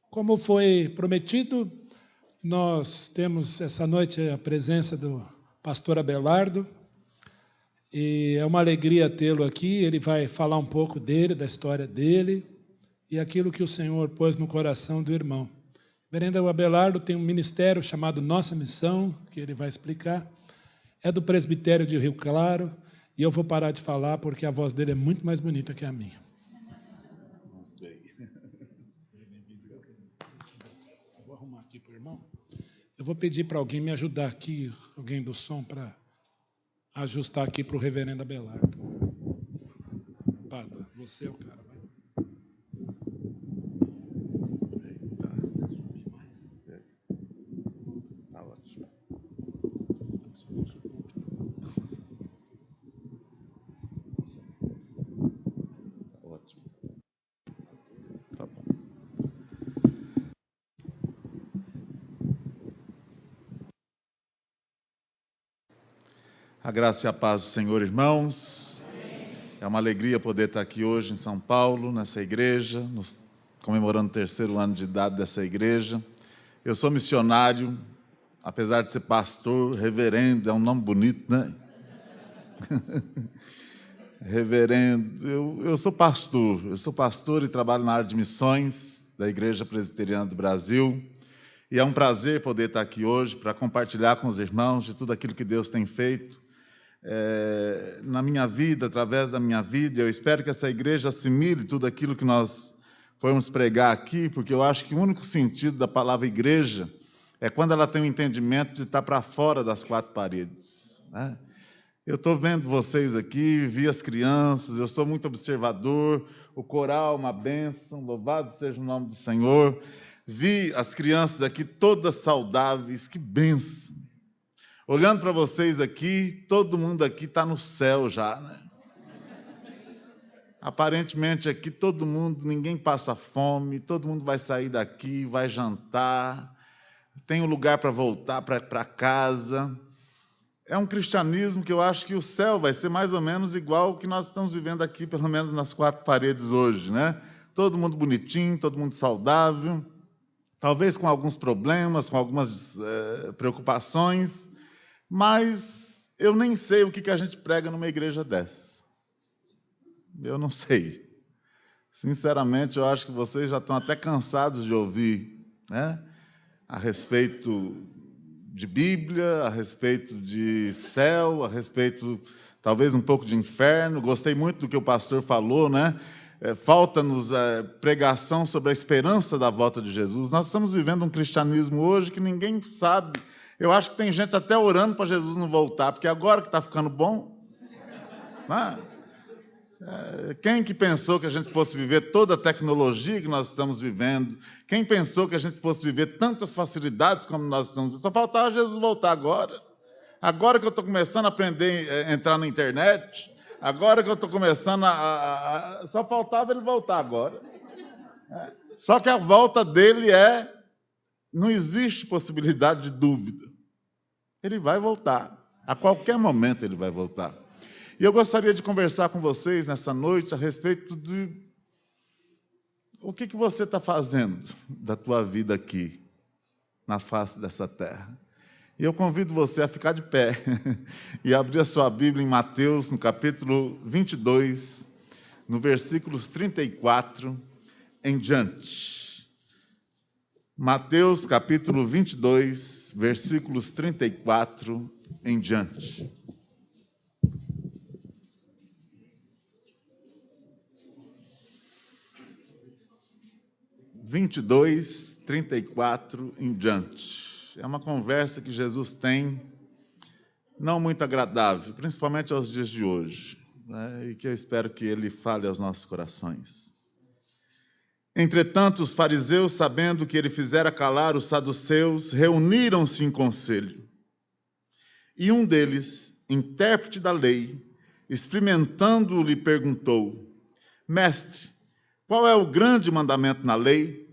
Como foi prometido, nós temos essa noite a presença do pastor Abelardo, e é uma alegria tê-lo aqui. Ele vai falar um pouco dele, da história dele, e aquilo que o Senhor pôs no coração do irmão. O reverendo Abelardo tem um ministério chamado Nossa Missão, que ele vai explicar. É do presbitério de Rio Claro, e eu vou parar de falar porque a voz dele é muito mais bonita que a minha. Não sei. Eu vou arrumar aqui para o irmão. Eu vou pedir para alguém me ajudar aqui, alguém do som, para ajustar aqui para o reverendo Abelardo. Pablo, você é o cara, vai. Tá ótimo. Tá ótimo. Tá bom. A graça e a paz do Senhor, irmãos. É uma alegria poder estar aqui hoje em São Paulo, nessa igreja, comemorando o 3º ano de idade dessa igreja. Eu sou missionário, apesar de ser pastor, reverendo, é um nome bonito, né? Reverendo, eu sou pastor e trabalho na área de missões da Igreja Presbiteriana do Brasil, e é um prazer poder estar aqui hoje para compartilhar com os irmãos de tudo aquilo que Deus tem feito na minha vida, através da minha vida. Eu espero que essa igreja assimile tudo aquilo que nós formos pregar aqui, porque eu acho que o único sentido da palavra igreja é quando ela tem o entendimento de estar para fora das 4 paredes, né? Eu estou vendo vocês aqui, vi as crianças, eu sou muito observador, o coral, uma bênção, louvado seja o nome do Senhor. Vi as crianças aqui todas saudáveis, que bênção. Olhando para vocês aqui, todo mundo aqui está no céu já, né? Aparentemente aqui todo mundo, ninguém passa fome, todo mundo vai sair daqui, vai jantar, tem um lugar para voltar para casa. É um cristianismo que eu acho que o céu vai ser mais ou menos igual ao que nós estamos vivendo aqui, pelo menos nas 4 paredes hoje, né? Todo mundo bonitinho, todo mundo saudável, talvez com alguns problemas, com algumas preocupações, mas eu nem sei o que a gente prega numa igreja dessa. Eu não sei. Sinceramente, eu acho que vocês já estão até cansados de ouvir, né, a respeito de Bíblia, a respeito de céu, a respeito, talvez, um pouco de inferno. Gostei muito do que o pastor falou, né? Falta-nos pregação sobre a esperança da volta de Jesus. Nós estamos vivendo um cristianismo hoje que ninguém sabe. Eu acho que tem gente até orando para Jesus não voltar, porque agora que está ficando bom, né? Quem que pensou que a gente fosse viver toda a tecnologia que nós estamos vivendo? Quem pensou que a gente fosse viver tantas facilidades como nós estamos vivendo? Só faltava Jesus voltar agora. Agora que eu estou começando a aprender a entrar na internet, agora que eu estou começando só faltava ele voltar agora. Só que a volta dele não existe possibilidade de dúvida. Ele vai voltar. A qualquer momento ele vai voltar. E eu gostaria de conversar com vocês nessa noite a respeito de o que você está fazendo da tua vida aqui, na face dessa terra. E eu convido você a ficar de pé e abrir a sua Bíblia em Mateus, no capítulo 22, no versículos 34 em diante. Mateus, capítulo 22, versículos 34 em diante. 22, 34 em diante. É uma conversa que Jesus tem, não muito agradável, principalmente aos dias de hoje, né? E que eu espero que ele fale aos nossos corações. Entretanto, os fariseus, sabendo que ele fizera calar os saduceus, reuniram-se em conselho. E um deles, intérprete da lei, experimentando-o, lhe perguntou: Mestre, qual é o grande mandamento na lei?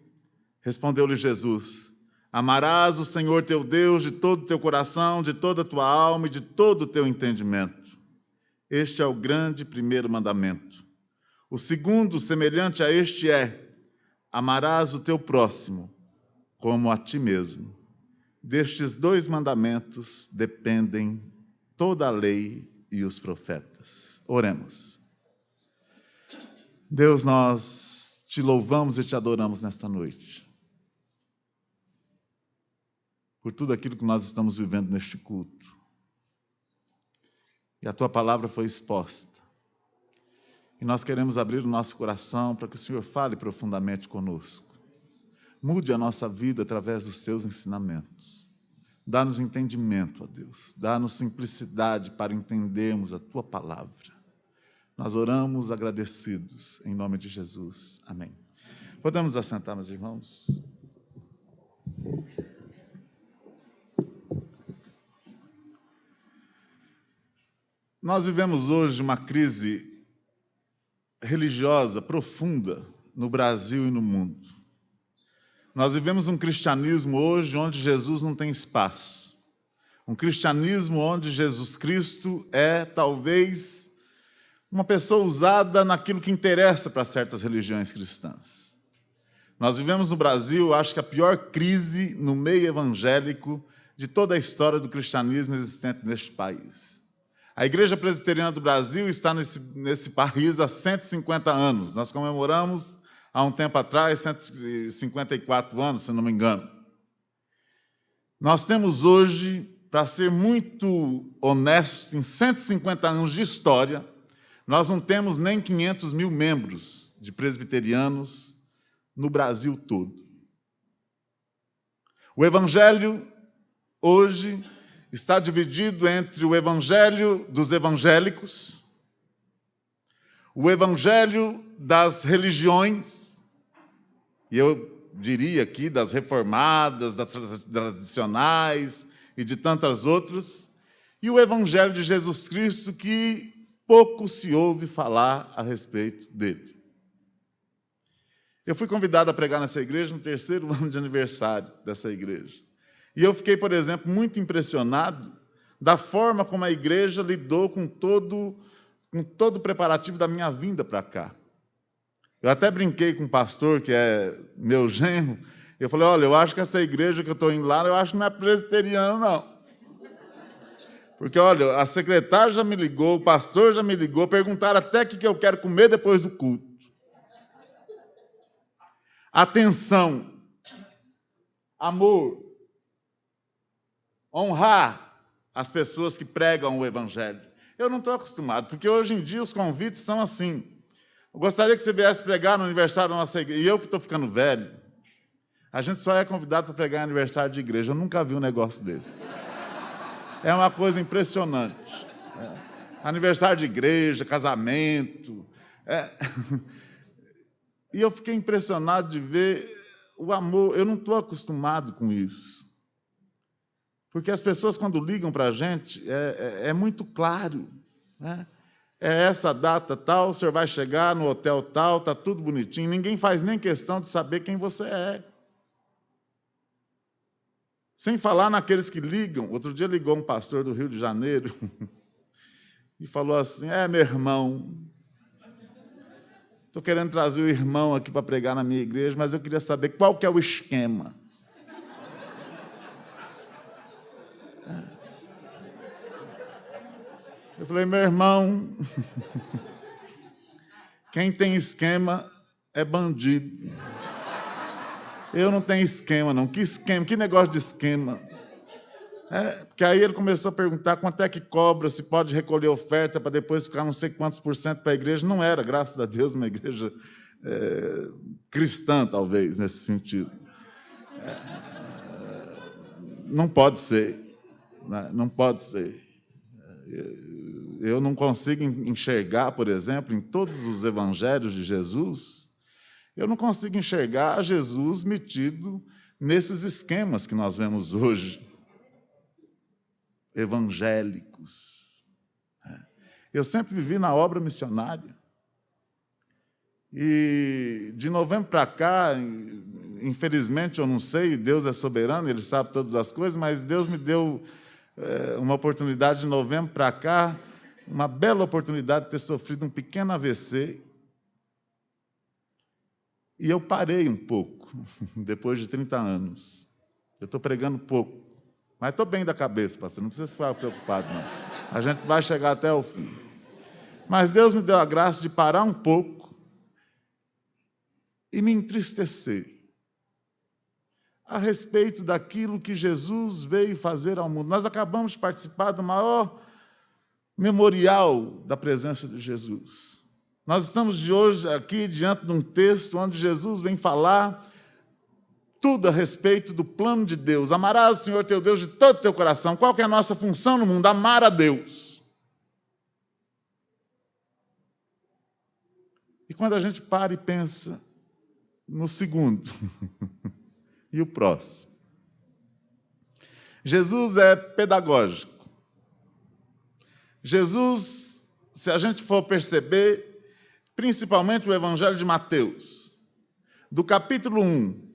Respondeu-lhe Jesus: Amarás o Senhor teu Deus de todo o teu coração, de toda a tua alma e de todo o teu entendimento. Este é o grande primeiro mandamento. O segundo, semelhante a este, é: amarás o teu próximo como a ti mesmo. Destes 2 mandamentos dependem toda a lei e os profetas. Oremos. Deus, nós te louvamos e te adoramos nesta noite, por tudo aquilo que nós estamos vivendo neste culto. E a tua palavra foi exposta. E nós queremos abrir o nosso coração para que o Senhor fale profundamente conosco. Mude a nossa vida através dos teus ensinamentos. Dá-nos entendimento, ó Deus. Dá-nos simplicidade para entendermos a tua palavra. Nós oramos agradecidos, em nome de Jesus. Amém. Podemos assentar, meus irmãos? Nós vivemos hoje uma crise religiosa profunda no Brasil e no mundo. Nós vivemos um cristianismo hoje onde Jesus não tem espaço. Um cristianismo onde Jesus Cristo é, talvez, uma pessoa usada naquilo que interessa para certas religiões cristãs. Nós vivemos no Brasil, acho que a pior crise no meio evangélico de toda a história do cristianismo existente neste país. A Igreja Presbiteriana do Brasil está nesse país há 150 anos. Nós comemoramos, há um tempo atrás, 154 anos, se não me engano. Nós temos hoje, para ser muito honesto, em 150 anos de história, nós não temos nem 500 mil membros de presbiterianos no Brasil todo. O Evangelho, hoje, está dividido entre o evangelho dos evangélicos, o evangelho das religiões, e eu diria aqui das reformadas, das tradicionais e de tantas outras, e o evangelho de Jesus Cristo, que pouco se ouve falar a respeito dele. Eu fui convidado a pregar nessa igreja no 3º ano de aniversário dessa igreja. E eu fiquei, por exemplo, muito impressionado da forma como a igreja lidou com todo o preparativo da minha vinda para cá. Eu até brinquei com um pastor, que é meu genro, eu falei, olha, eu acho que essa igreja que eu estou indo lá, eu acho que não é presbiteriana, não. Porque, olha, a secretária já me ligou, o pastor já me ligou, perguntaram até o que eu quero comer depois do culto. Atenção, amor, honrar as pessoas que pregam o Evangelho. Eu não estou acostumado, porque hoje em dia os convites são assim. Eu gostaria que você viesse pregar no aniversário da nossa igreja. E eu que estou ficando velho, a gente só é convidado para pregar em aniversário de igreja. Eu nunca vi um negócio desse. É uma coisa impressionante. Aniversário de igreja, casamento. E eu fiquei impressionado de ver o amor. Eu não estou acostumado com isso. Porque as pessoas, quando ligam para a gente, é muito claro, né? É essa data tal, o senhor vai chegar no hotel tal, está tudo bonitinho, ninguém faz nem questão de saber quem você é. Sem falar naqueles que ligam. Outro dia ligou um pastor do Rio de Janeiro e falou assim, meu irmão, estou querendo trazer o irmão aqui para pregar na minha igreja, mas eu queria saber qual que é o esquema. Eu falei, meu irmão, quem tem esquema é bandido. Eu não tenho esquema, não. Que esquema? Que negócio de esquema? Porque aí ele começou a perguntar quanto é que cobra, se pode recolher oferta para depois ficar não sei quantos % para a igreja. Não era, graças a Deus, uma igreja cristã, talvez, nesse sentido. Não pode ser. Né? Não pode ser. Eu não consigo enxergar, por exemplo, em todos os evangelhos de Jesus, eu não consigo enxergar Jesus metido nesses esquemas que nós vemos hoje, evangélicos. Eu sempre vivi na obra missionária. E de novembro para cá, infelizmente, eu não sei, Deus é soberano, Ele sabe todas as coisas, mas Deus me deu uma oportunidade de novembro para cá, uma bela oportunidade de ter sofrido um pequeno AVC. E eu parei um pouco, depois de 30 anos. Eu estou pregando pouco, mas estou bem da cabeça, pastor, não precisa ficar preocupado, não. A gente vai chegar até o fim. Mas Deus me deu a graça de parar um pouco e me entristecer a respeito daquilo que Jesus veio fazer ao mundo. Nós acabamos de participar do maior memorial da presença de Jesus. Nós estamos de hoje aqui diante de um texto onde Jesus vem falar tudo a respeito do plano de Deus. Amarás o Senhor teu Deus de todo o teu coração. Qual que é a nossa função no mundo? Amar a Deus. E quando a gente para e pensa no segundo e o próximo, Jesus é pedagógico. Jesus, se a gente for perceber, principalmente o Evangelho de Mateus, do capítulo 1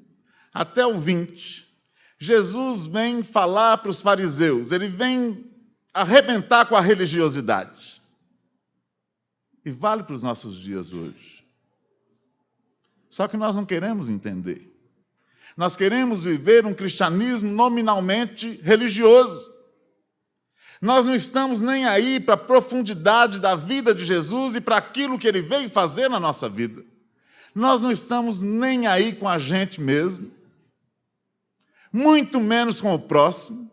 até o 20, Jesus vem falar para os fariseus, ele vem arrebentar com a religiosidade. E vale para os nossos dias hoje. Só que nós não queremos entender. Nós queremos viver um cristianismo nominalmente religioso. Nós não estamos nem aí para a profundidade da vida de Jesus e para aquilo que ele veio fazer na nossa vida. Nós não estamos nem aí com a gente mesmo, muito menos com o próximo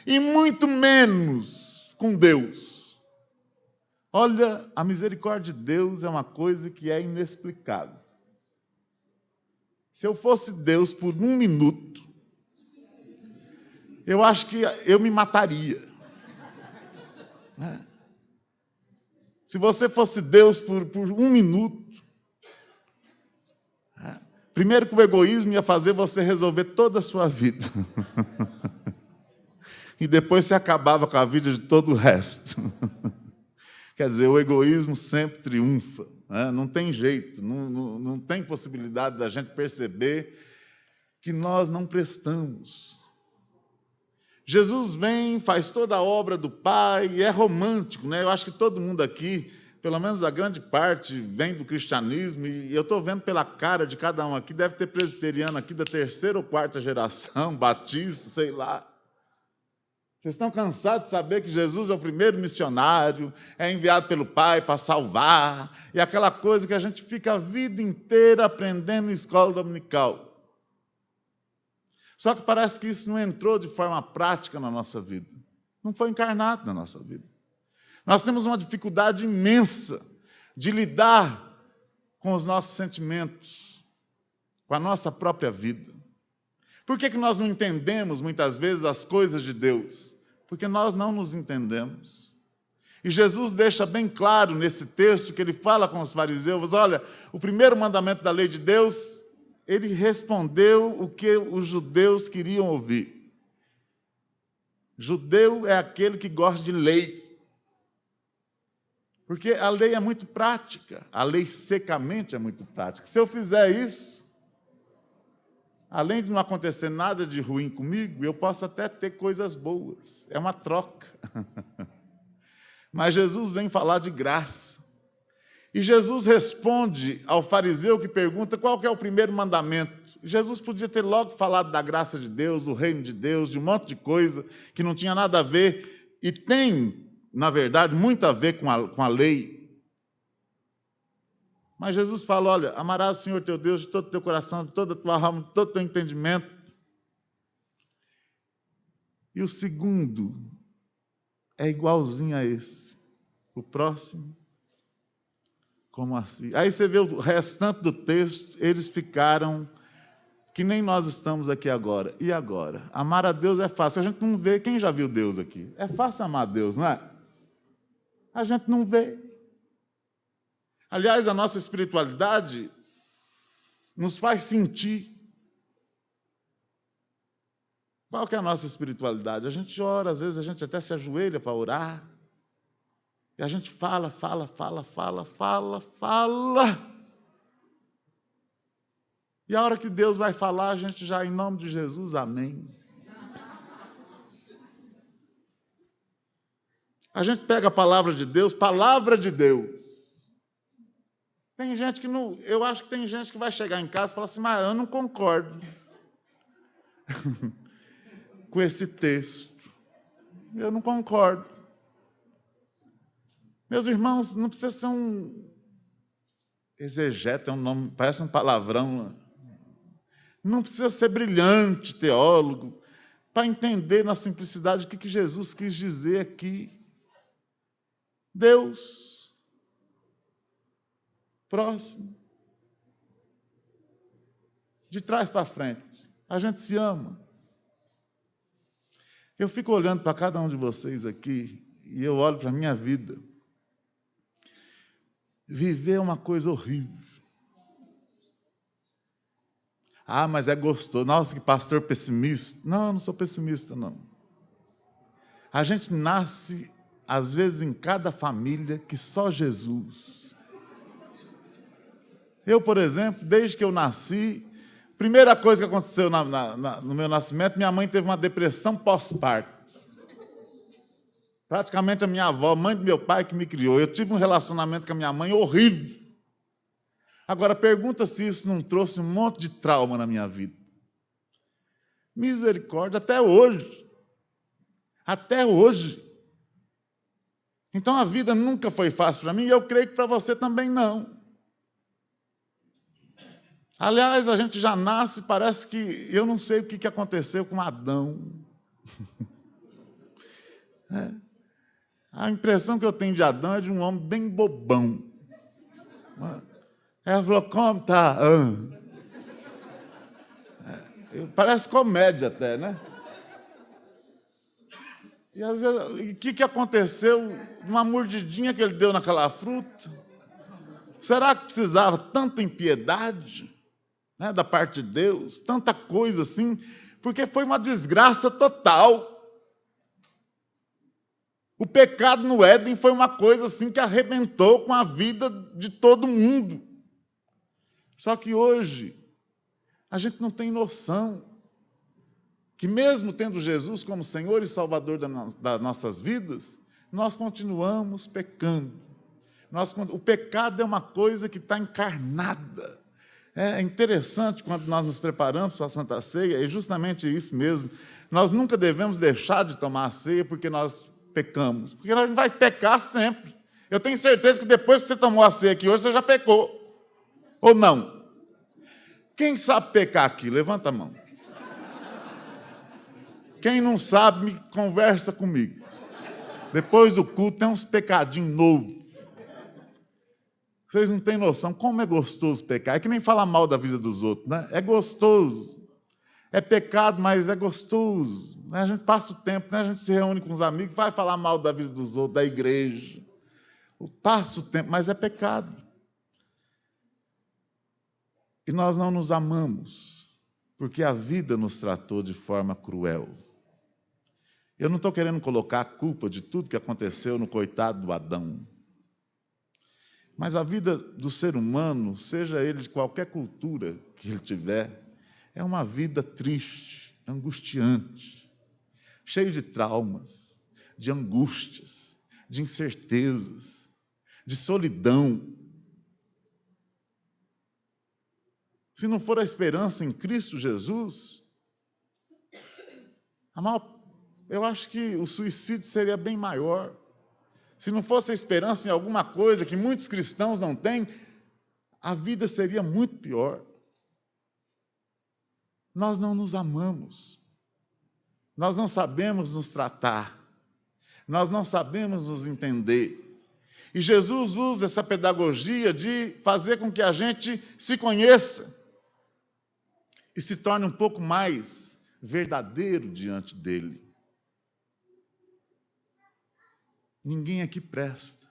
e muito menos com Deus. Olha, a misericórdia de Deus é uma coisa que é inexplicável. Se eu fosse Deus por um minuto, eu acho que eu me mataria. Se você fosse Deus por um minuto, primeiro que o egoísmo ia fazer você resolver toda a sua vida. E depois você acabava com a vida de todo o resto. Quer dizer, o egoísmo sempre triunfa. Não tem jeito, não tem possibilidade da gente perceber que nós não prestamos. Jesus vem, faz toda a obra do Pai, e é romântico, né? Eu acho que todo mundo aqui, pelo menos a grande parte, vem do cristianismo, e eu estou vendo pela cara de cada um aqui, deve ter presbiteriano aqui da 3ª ou 4ª geração, batista, sei lá. Vocês estão cansados de saber que Jesus é o primeiro missionário, é enviado pelo Pai para salvar, e aquela coisa que a gente fica a vida inteira aprendendo em escola dominical. Só que parece que isso não entrou de forma prática na nossa vida. Não foi encarnado na nossa vida. Nós temos uma dificuldade imensa de lidar com os nossos sentimentos, com a nossa própria vida. Por que nós não entendemos, muitas vezes, as coisas de Deus? Porque nós não nos entendemos. E Jesus deixa bem claro nesse texto que ele fala com os fariseus, olha, o primeiro mandamento da lei de Deus, ele respondeu o que os judeus queriam ouvir. Judeu é aquele que gosta de lei. Porque a lei é muito prática, a lei secamente é muito prática. Se eu fizer isso, além de não acontecer nada de ruim comigo, eu posso até ter coisas boas. É uma troca. Mas Jesus vem falar de graça. E Jesus responde ao fariseu que pergunta qual que é o primeiro mandamento. Jesus podia ter logo falado da graça de Deus, do reino de Deus, de um monte de coisa que não tinha nada a ver, e tem, na verdade, muito a ver com a lei. Mas Jesus fala, olha, amarás o Senhor teu Deus de todo o teu coração, de toda a tua alma, de todo o teu entendimento. E o segundo é igualzinho a esse. O próximo, como assim? Aí você vê o restante do texto, eles ficaram que nem nós estamos aqui agora. E agora? Amar a Deus é fácil. A gente não vê. Quem já viu Deus aqui? É fácil amar a Deus, não é? A gente não vê. Aliás, a nossa espiritualidade nos faz sentir. Qual que é a nossa espiritualidade? A gente ora, às vezes a gente até se ajoelha para orar. E a gente fala. E a hora que Deus vai falar, a gente já, em nome de Jesus, amém. A gente pega a palavra de Deus, Tem gente que não... Eu acho que tem gente que vai chegar em casa e falar assim, mas eu não concordo com esse texto. Eu não concordo. Meus irmãos, não precisa ser um exegeta, é um nome, parece um palavrão. Não precisa ser brilhante, teólogo, para entender na simplicidade o que Jesus quis dizer aqui. Deus, próximo, de trás para frente, a gente se ama. Eu fico olhando para cada um de vocês aqui e eu olho para a minha vida. Viver é uma coisa horrível. Ah, mas é gostoso. Nossa, que pastor pessimista. Não, eu não sou pessimista, não. A gente nasce, às vezes, em cada família que só Jesus. Eu, por exemplo, desde que eu nasci, primeira coisa que aconteceu no meu nascimento, minha mãe teve uma depressão pós-parto. Praticamente a minha avó, mãe do meu pai, que me criou. Eu tive um relacionamento com a minha mãe horrível. Agora, pergunta se isso não trouxe um monte de trauma na minha vida. Misericórdia, até hoje. Até hoje. Então, a vida nunca foi fácil para mim e eu creio que para você também não. Aliás, a gente já nasce, parece que... Eu não sei o que aconteceu com Adão. A impressão que eu tenho de Adão é de um homem bem bobão. Ela falou, como tá? Parece comédia até, né? E às vezes, o que aconteceu? Uma mordidinha que ele deu naquela fruta? Será que precisava tanta impiedade, né, da parte de Deus? Tanta coisa assim? Porque foi uma desgraça total. O pecado no Éden foi uma coisa assim que arrebentou com a vida de todo mundo. Só que hoje, a gente não tem noção que mesmo tendo Jesus como Senhor e Salvador das nossas vidas, nós continuamos pecando. O pecado é uma coisa que está encarnada. É interessante quando nós nos preparamos para a Santa Ceia, é justamente isso mesmo. Nós nunca devemos deixar de tomar a ceia porque nós pecamos, porque nós vai pecar sempre. Eu tenho certeza que depois que você tomou a ceia aqui hoje, você já pecou. Ou não? Quem sabe pecar aqui? Levanta a mão. Quem não sabe, conversa comigo. Depois do culto, tem uns pecadinhos novos. Vocês não têm noção como é gostoso pecar. É que nem falar mal da vida dos outros, né? É gostoso. É pecado, mas é gostoso. A gente passa o tempo, né? A gente se reúne com os amigos, vai falar mal da vida dos outros, da igreja. Passa o tempo, mas é pecado. E nós não nos amamos, porque a vida nos tratou de forma cruel. Eu não estou querendo colocar a culpa de tudo que aconteceu no coitado do Adão. Mas a vida do ser humano, seja ele de qualquer cultura que ele tiver, é uma vida triste, angustiante, cheia de traumas, de angústias, de incertezas, de solidão. Se não for a esperança em Cristo Jesus, eu acho que o suicídio seria bem maior. Se não fosse a esperança em alguma coisa que muitos cristãos não têm, a vida seria muito pior. Nós não nos amamos. Nós não sabemos nos tratar. Nós não sabemos nos entender. E Jesus usa essa pedagogia de fazer com que a gente se conheça e se torne um pouco mais verdadeiro diante dele. Ninguém aqui presta.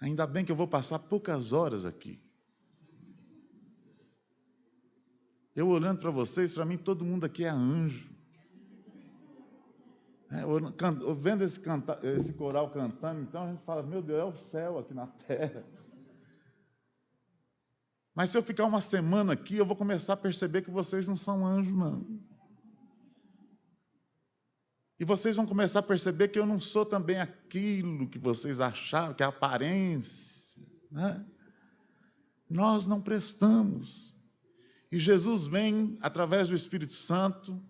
Ainda bem que eu vou passar poucas horas aqui. Eu olhando para vocês, para mim todo mundo aqui é anjo. Vendo esse coral cantando, então a gente fala, meu Deus, é o céu aqui na terra. Mas se eu ficar uma semana aqui, eu vou começar a perceber que vocês não são anjos, não. E vocês vão começar a perceber que eu não sou também aquilo que vocês acharam, que é a aparência. né? Nós não prestamos. E Jesus vem, através do Espírito Santo,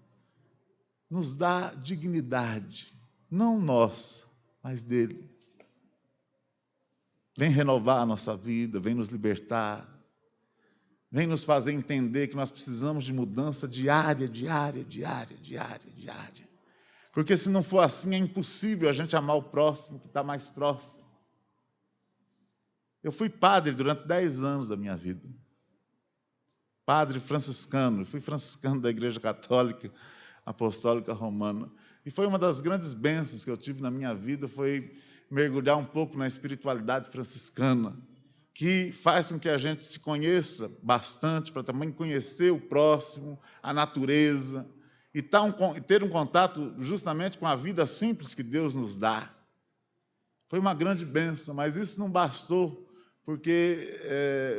nos dá dignidade, não nossa, mas dele. Vem renovar a nossa vida, vem nos libertar, vem nos fazer entender que nós precisamos de mudança diária. Porque se não for assim, é impossível a gente amar o próximo que está mais próximo. Eu fui padre durante 10 anos da minha vida. Padre franciscano, fui franciscano da Igreja Católica Apostólica Romana. E foi uma das grandes bênçãos que eu tive na minha vida, foi mergulhar um pouco na espiritualidade franciscana, que faz com que a gente se conheça bastante, para também conhecer o próximo, a natureza, e ter um contato justamente com a vida simples que Deus nos dá. Foi uma grande bênção, mas isso não bastou, porque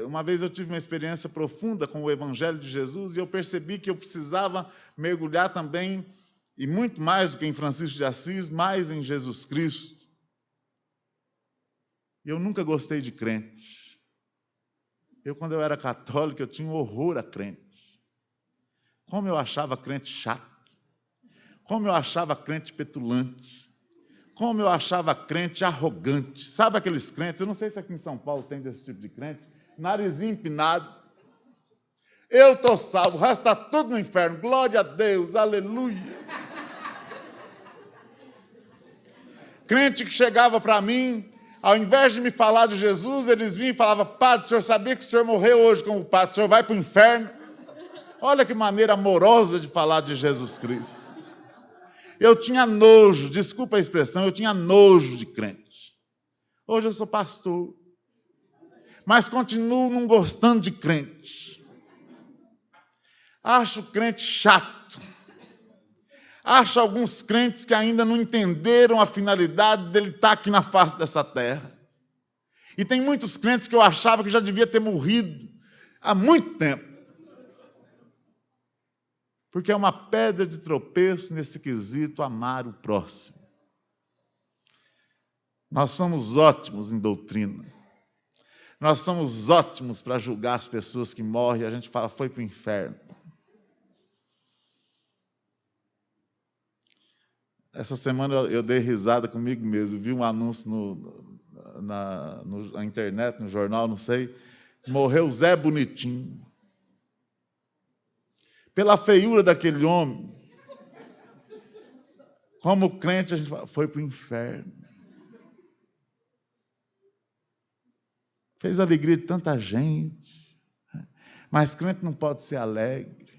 uma vez eu tive uma experiência profunda com o Evangelho de Jesus e eu percebi que eu precisava mergulhar também, e muito mais do que em Francisco de Assis, mais em Jesus Cristo. E eu nunca gostei de crente. Quando eu era católico, eu tinha um horror a crente. Como eu achava crente chato. Como eu achava crente petulante. Como eu achava crente arrogante. Sabe aqueles crentes? Eu não sei se aqui em São Paulo tem desse tipo de crente. Narizinho empinado. Eu estou salvo, o resto está tudo no inferno. Glória a Deus, aleluia. Crente que chegava para mim, ao invés de me falar de Jesus, eles vinham e falavam: padre, o senhor sabia que o senhor morreu hoje como padre? O senhor vai para o inferno? Olha que maneira amorosa de falar de Jesus Cristo. Eu tinha nojo, desculpa a expressão, eu tinha nojo de crente. Hoje eu sou pastor, mas continuo não gostando de crente. Acho crente chato. Acho alguns crentes que ainda não entenderam a finalidade dele estar aqui na face dessa terra. E tem muitos crentes que eu achava que já devia ter morrido há muito tempo. Porque é uma pedra de tropeço nesse quesito amar o próximo. Nós somos ótimos em doutrina. Nós somos ótimos para julgar as pessoas que morrem. A gente fala: foi para o inferno. Essa semana eu dei risada comigo mesmo. Vi um anúncio na internet, no jornal, não sei. Morreu Zé Bonitinho. Pela feiura daquele homem, como crente, a gente fala: foi para o inferno. Fez a alegria de tanta gente. Mas crente não pode ser alegre.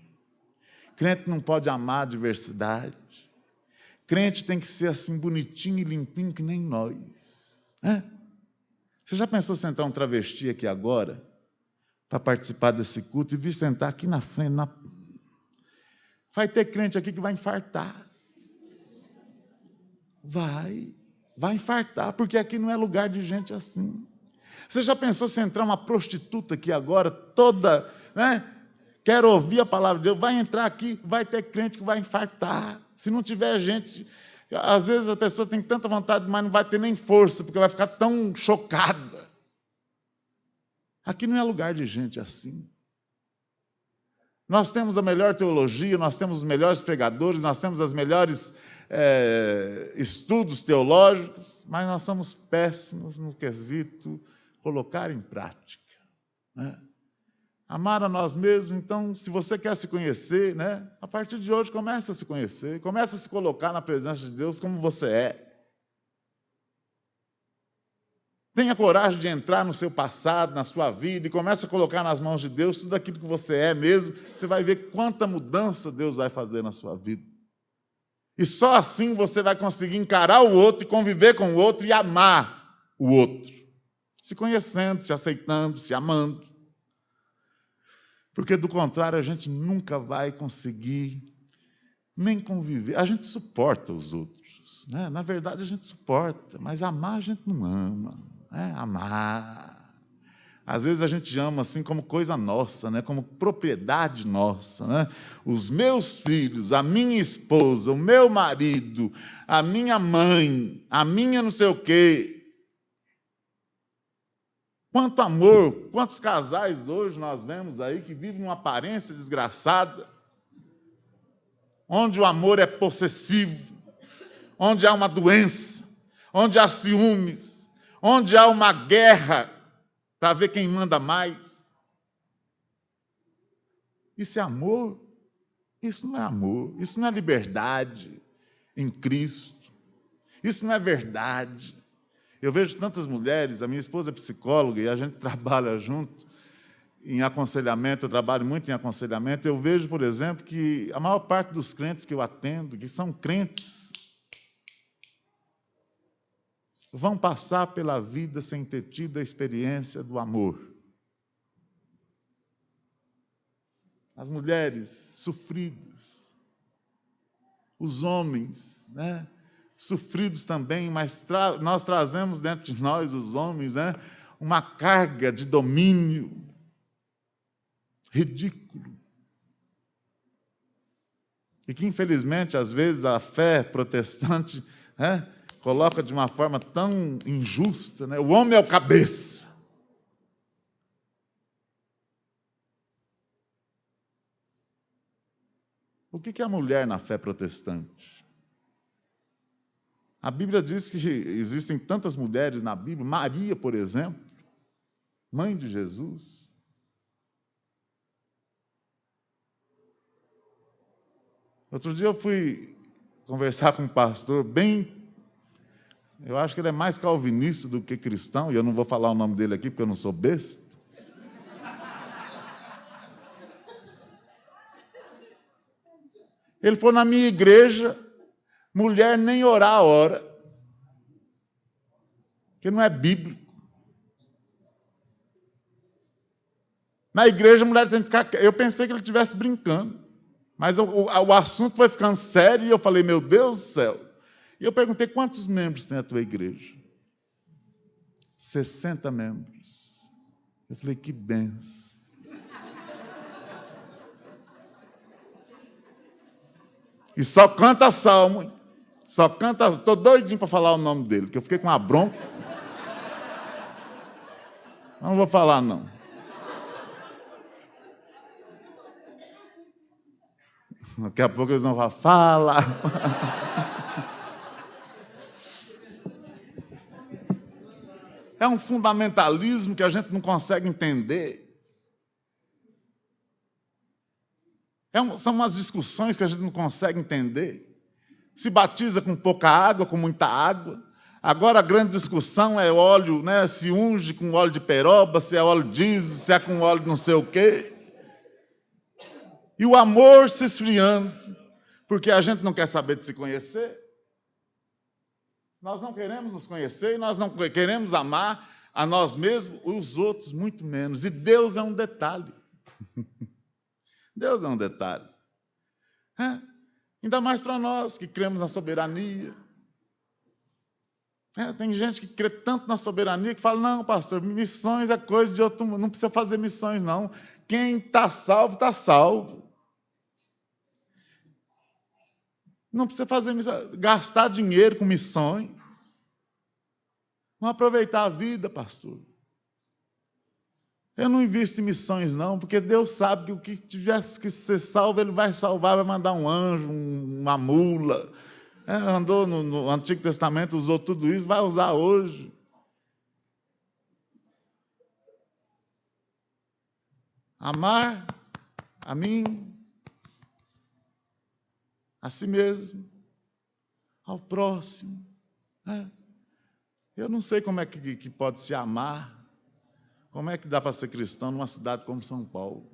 Crente não pode amar a diversidade. Crente tem que ser assim, bonitinho e limpinho, que nem nós. Você já pensou se entrar um travesti aqui agora, para participar desse culto, e vir sentar aqui na frente? Vai ter crente aqui que vai infartar. Vai infartar, porque aqui não é lugar de gente assim. Você já pensou se entrar uma prostituta aqui agora, toda, quer ouvir a palavra de Deus, vai entrar aqui, vai ter crente que vai infartar. Se não tiver gente, às vezes a pessoa tem tanta vontade, mas não vai ter nem força, porque vai ficar tão chocada. Aqui não é lugar de gente assim. Nós temos a melhor teologia, nós temos os melhores pregadores, nós temos os melhores estudos teológicos, mas nós somos péssimos no quesito colocar em prática. Amar a nós mesmos. Então, se você quer se conhecer, a partir de hoje, comece a se conhecer, comece a se colocar na presença de Deus como você é. Tenha coragem de entrar no seu passado, na sua vida, e comece a colocar nas mãos de Deus tudo aquilo que você é mesmo. Você vai ver quanta mudança Deus vai fazer na sua vida. E só assim você vai conseguir encarar o outro e conviver com o outro e amar o outro. Se conhecendo, se aceitando, se amando. Porque, do contrário, a gente nunca vai conseguir nem conviver. A gente suporta os outros. Na verdade, a gente suporta, mas amar a gente não ama. Amar. Às vezes a gente ama assim como coisa nossa, como propriedade nossa. Os meus filhos, a minha esposa, o meu marido, a minha mãe, a minha não sei o quê. Quanto amor, quantos casais hoje nós vemos aí que vivem uma aparência desgraçada, onde o amor é possessivo, onde há uma doença, onde há ciúmes, onde há uma guerra para ver quem manda mais. Isso é amor? Isso não é amor, isso não é liberdade em Cristo, isso não é verdade. Eu vejo tantas mulheres, a minha esposa é psicóloga e a gente trabalha junto em aconselhamento, eu trabalho muito em aconselhamento, eu vejo, por exemplo, que a maior parte dos crentes que eu atendo, que são crentes, vão passar pela vida sem ter tido a experiência do amor. As mulheres sofridas, os homens, né? Sofridos também, mas nós trazemos dentro de nós, os homens, né? Uma carga de domínio ridículo. E que, infelizmente, às vezes, a fé protestante, né, coloca de uma forma tão injusta, né? O homem é o cabeça. O que é a mulher na fé protestante? A Bíblia diz que existem tantas mulheres na Bíblia. Maria, por exemplo, mãe de Jesus. Outro dia eu fui conversar com um pastor eu acho que ele é mais calvinista do que cristão, e eu não vou falar o nome dele aqui porque eu não sou besta. Ele falou: na minha igreja, mulher nem orar a hora, porque não é bíblico. Na igreja, a mulher tem que ficar... Eu pensei que ele estivesse brincando, mas o assunto foi ficando sério, e eu falei: meu Deus do céu. E eu perguntei: quantos membros tem a tua igreja? 60 membros. Eu falei: que benção. E só canta salmo, só canta... Estou doidinho para falar o nome dele, porque eu fiquei com uma bronca. Não vou falar, não. Daqui a pouco eles vão falar: fala. É um fundamentalismo que a gente não consegue entender. São umas discussões que a gente não consegue entender. Se batiza com pouca água, com muita água. Agora a grande discussão é óleo, né? Se unge com óleo de peroba, se é óleo diesel, se é com óleo de não sei o quê. E o amor se esfriando, porque a gente não quer saber de se conhecer. Nós não queremos nos conhecer, e nós não queremos amar a nós mesmos, os outros muito menos. E Deus é um detalhe. Deus é um detalhe. Ainda mais para nós que cremos na soberania. Tem gente que crê tanto na soberania que fala: não, pastor, missões é coisa de outro mundo, não precisa fazer missões, não. Quem está salvo, está salvo. Não precisa fazer missões, gastar dinheiro com missões. Não aproveitar a vida, pastor. Eu não invisto em missões, não, porque Deus sabe que o que tivesse que ser salvo, Ele vai salvar, vai mandar um anjo, uma mula. Andou no Antigo Testamento, usou tudo isso, vai usar hoje. Amar a mim, a si mesmo, ao próximo. Eu não sei como é que pode se amar. Como é que dá para ser cristão numa cidade como São Paulo?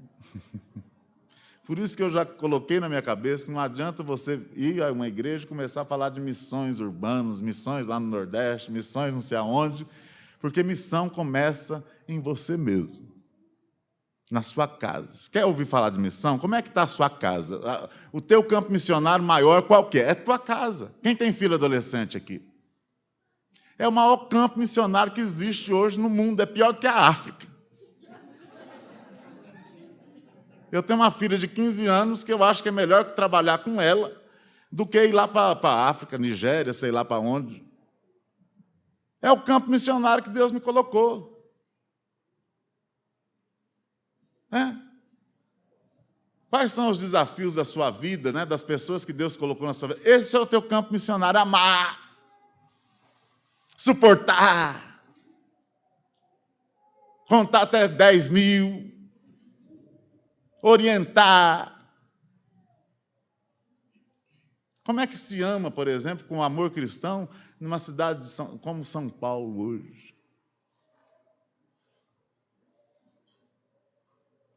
Por isso que eu já coloquei na minha cabeça que não adianta você ir a uma igreja e começar a falar de missões urbanas, missões lá no Nordeste, missões não sei aonde, porque missão começa em você mesmo, na sua casa. Você quer ouvir falar de missão? Como é que está a sua casa? O teu campo missionário maior qual que é? É a tua casa. Quem tem filho adolescente aqui? É o maior campo missionário que existe hoje no mundo, é pior do que a África. Eu tenho uma filha de 15 anos que eu acho que é melhor que trabalhar com ela do que ir lá para a África, Nigéria, sei lá para onde. É o campo missionário que Deus me colocou. É? Quais são os desafios da sua vida, né? Das pessoas que Deus colocou na sua vida? Esse é o teu campo missionário: amar, suportar, contar até 10.000, orientar. Como é que se ama, por exemplo, com amor cristão, numa cidade como São Paulo hoje?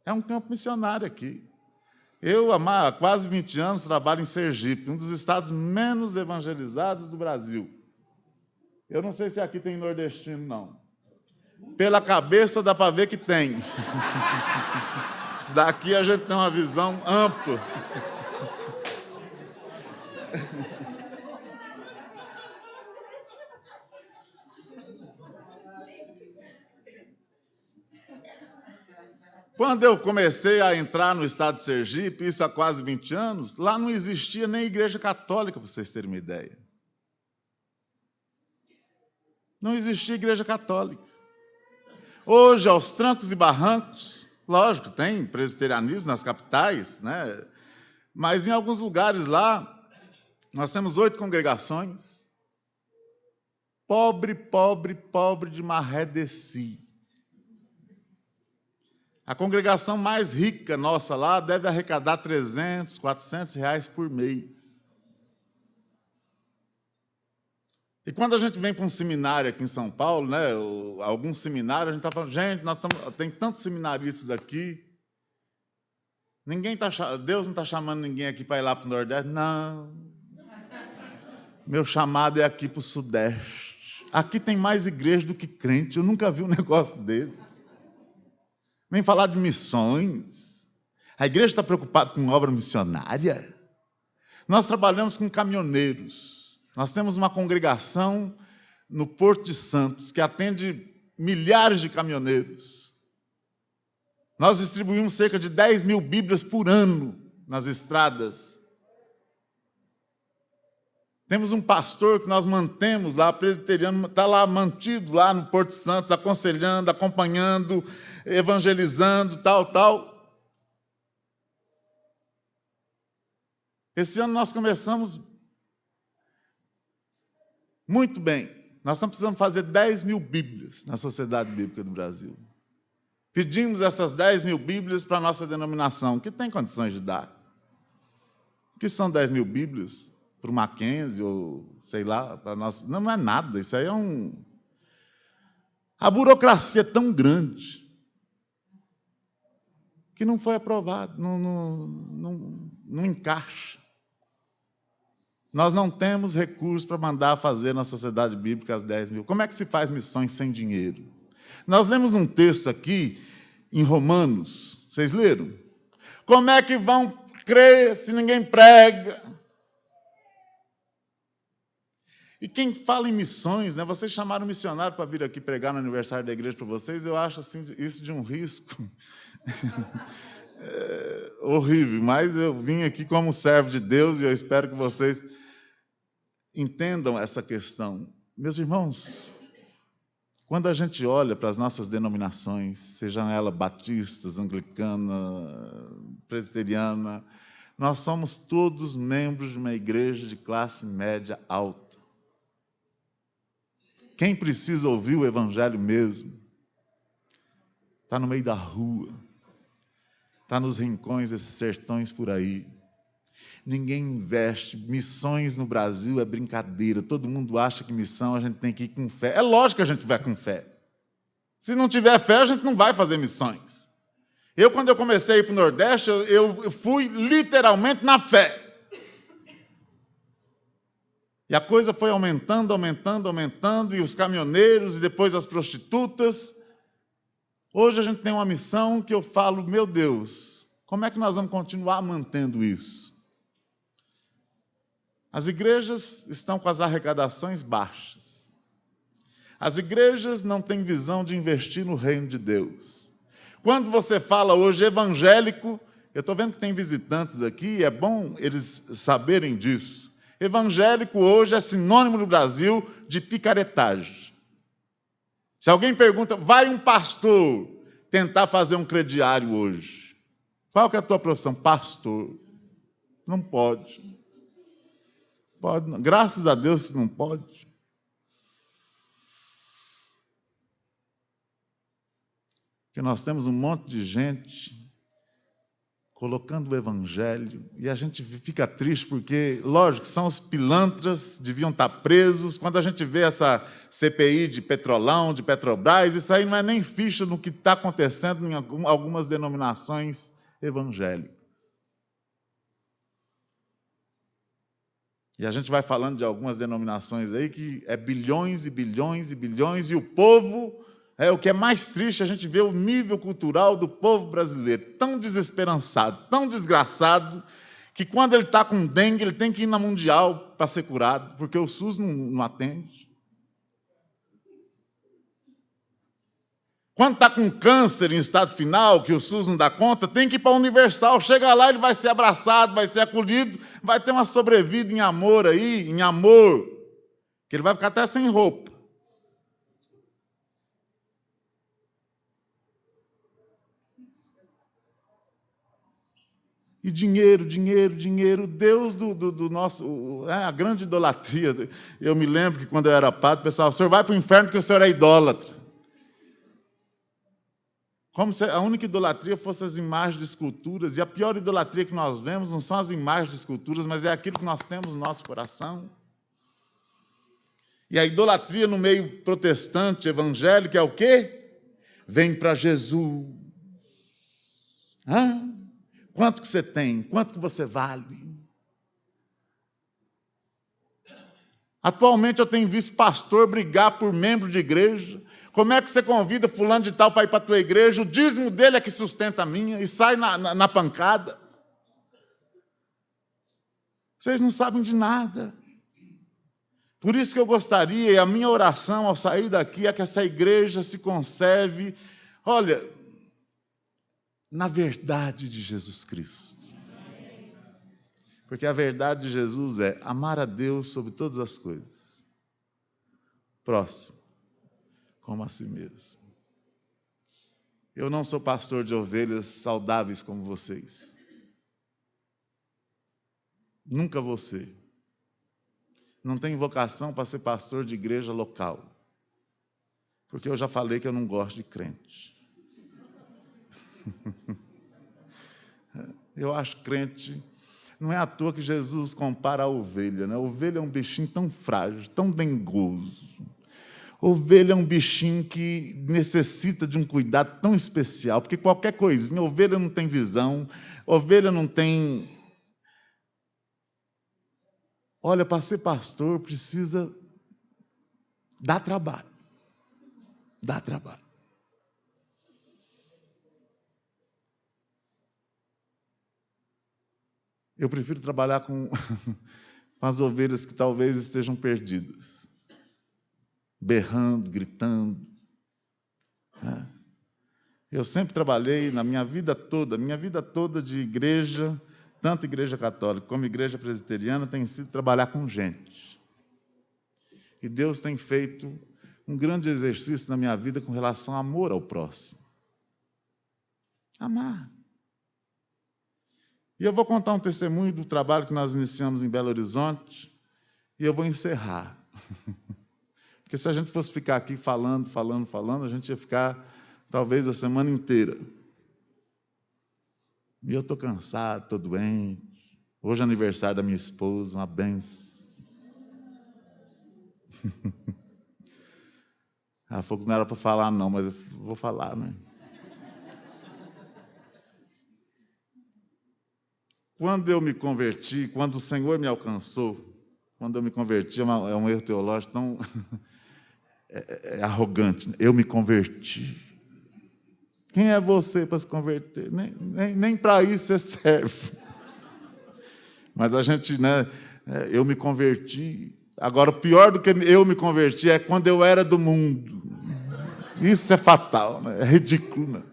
É um campo missionário aqui. Eu, há quase 20 anos, trabalho em Sergipe, um dos estados menos evangelizados do Brasil. Eu não sei se aqui tem nordestino, não. Pela cabeça dá para ver que tem. Daqui a gente tem uma visão ampla. Quando eu comecei a entrar no estado de Sergipe, isso há quase 20 anos, lá não existia nem igreja católica, para vocês terem uma ideia. Não existia igreja católica. Hoje, aos trancos e barrancos, lógico, tem presbiterianismo nas capitais, né? Mas em alguns lugares lá, nós temos 8 congregações. Pobre, pobre, pobre de maré de si. A congregação mais rica nossa lá deve arrecadar 300, 400 reais por mês. E quando a gente vem para um seminário aqui em São Paulo, né, algum seminário, a gente está falando, gente, tem tantos seminaristas aqui, Deus não está chamando ninguém aqui para ir lá para o Nordeste. Não. Meu chamado é aqui para o Sudeste. Aqui tem mais igreja do que crente. Eu nunca vi um negócio desse. Vem falar de missões. A igreja está preocupada com obra missionária. Nós trabalhamos com caminhoneiros. Nós temos uma congregação no Porto de Santos que atende milhares de caminhoneiros. Nós distribuímos cerca de 10.000 Bíblias por ano nas estradas. Temos um pastor que nós mantemos lá, presbiteriano, está lá mantido lá no Porto de Santos, aconselhando, acompanhando, evangelizando, tal. Esse ano nós começamos muito bem. Nós estamos precisando fazer 10.000 Bíblias na Sociedade Bíblica do Brasil. Pedimos essas 10.000 Bíblias para a nossa denominação, que tem condições de dar. O que são 10.000 Bíblias? Para o Mackenzie, ou sei lá, para nós. Não é nada, isso aí é um. A burocracia é tão grande que não foi aprovado, não encaixa. Nós não temos recursos para mandar fazer na Sociedade Bíblica as 10.000. Como é que se faz missões sem dinheiro? Nós lemos um texto aqui em Romanos, vocês leram? Como é que vão crer se ninguém prega? E quem fala em missões, né? Vocês chamaram um missionário para vir aqui pregar no aniversário da igreja para vocês, eu acho assim, isso de um risco horrível, mas eu vim aqui como servo de Deus e eu espero que vocês entendam essa questão. Meus irmãos, quando a gente olha para as nossas denominações, sejam elas batistas, anglicana, presbiteriana, nós somos todos membros de uma igreja de classe média alta. Quem precisa ouvir o evangelho mesmo está no meio da rua, está nos rincões desses sertões por aí. Ninguém investe. Missões no Brasil é brincadeira. Todo mundo acha que missão a gente tem que ir com fé. É lógico que a gente vai com fé. Se não tiver fé, a gente não vai fazer missões. Quando eu comecei a ir para o Nordeste, eu fui literalmente na fé. E a coisa foi aumentando, e os caminhoneiros, e depois as prostitutas. Hoje a gente tem uma missão que eu falo, meu Deus, como é que nós vamos continuar mantendo isso? As igrejas estão com as arrecadações baixas. As igrejas não têm visão de investir no reino de Deus. Quando você fala hoje evangélico, eu estou vendo que tem visitantes aqui, e é bom eles saberem disso. Evangélico hoje é sinônimo no Brasil de picaretagem. Se alguém pergunta, vai um pastor tentar fazer um crediário hoje. Qual que é a tua profissão? Pastor. Não pode. Pode não. Graças a Deus que não pode. Porque nós temos um monte de gente colocando o evangelho, e a gente fica triste porque, lógico, são os pilantras, deviam estar presos. Quando a gente vê essa CPI de Petrolão, de Petrobras, isso aí não é nem ficha no que está acontecendo em algumas denominações evangélicas. E a gente vai falando de algumas denominações aí que é bilhões e bilhões e bilhões, e o povo... o que é mais triste, a gente vê o nível cultural do povo brasileiro tão desesperançado, tão desgraçado, que quando ele está com dengue, ele tem que ir na Mundial para ser curado, porque o SUS não atende. Quando está com câncer em estado final, que o SUS não dá conta, tem que ir para a Universal. Chega lá, ele vai ser abraçado, vai ser acolhido, vai ter uma sobrevida em amor aí, em amor, que ele vai ficar até sem roupa. E dinheiro, dinheiro, dinheiro, Deus do nosso... a grande idolatria. Eu me lembro que, quando eu era padre, o pessoal, o senhor vai para o inferno porque o senhor é idólatra. Como se a única idolatria fosse as imagens de esculturas. E a pior idolatria que nós vemos não são as imagens de esculturas, mas é aquilo que nós temos no nosso coração. E a idolatria no meio protestante, evangélico, é o quê? Vem para Jesus. Quanto que você tem? Quanto que você vale? Atualmente eu tenho visto pastor brigar por membro de igreja. Como é que você convida fulano de tal para ir para a tua igreja? O dízimo dele é que sustenta a minha, e sai na pancada. Vocês não sabem de nada. Por isso que eu gostaria, e a minha oração ao sair daqui, é que essa igreja se conserve, olha, na verdade de Jesus Cristo. Porque a verdade de Jesus é amar a Deus sobre todas as coisas. Próximo, como a si mesmo. Eu não sou pastor de ovelhas saudáveis como vocês. Nunca vou ser. Não tenho vocação para ser pastor de igreja local. Porque eu já falei que eu não gosto de crente. Eu acho crente... Não é à toa que Jesus compara a ovelha, né? A ovelha é um bichinho tão frágil, tão dengoso. Ovelha é um bichinho que necessita de um cuidado tão especial, porque qualquer coisinha, ovelha não tem visão, ovelha não tem... Olha, para ser pastor precisa dar trabalho. Dá trabalho. Eu prefiro trabalhar com as ovelhas que talvez estejam perdidas, berrando, gritando. Eu sempre trabalhei na minha vida toda de igreja, tanto igreja católica como igreja presbiteriana, tem sido trabalhar com gente. E Deus tem feito um grande exercício na minha vida com relação ao amor ao próximo. Amar. E eu vou contar um testemunho do trabalho que nós iniciamos em Belo Horizonte, e eu vou encerrar. Porque se a gente fosse ficar aqui falando, a gente ia ficar talvez a semana inteira. E eu estou cansado, estou doente. Hoje é aniversário da minha esposa, uma benção. Ela falou que não era para falar não, mas eu vou falar, né? Quando eu me converti, quando o Senhor me alcançou, quando eu me converti, é um erro teológico tão é arrogante, né? Eu me converti. Quem é você para se converter? Nem para isso você serve. Mas a gente, né? Eu me converti. Agora, o pior do que eu me converti é quando eu era do mundo. Isso é fatal, né? É ridículo, né?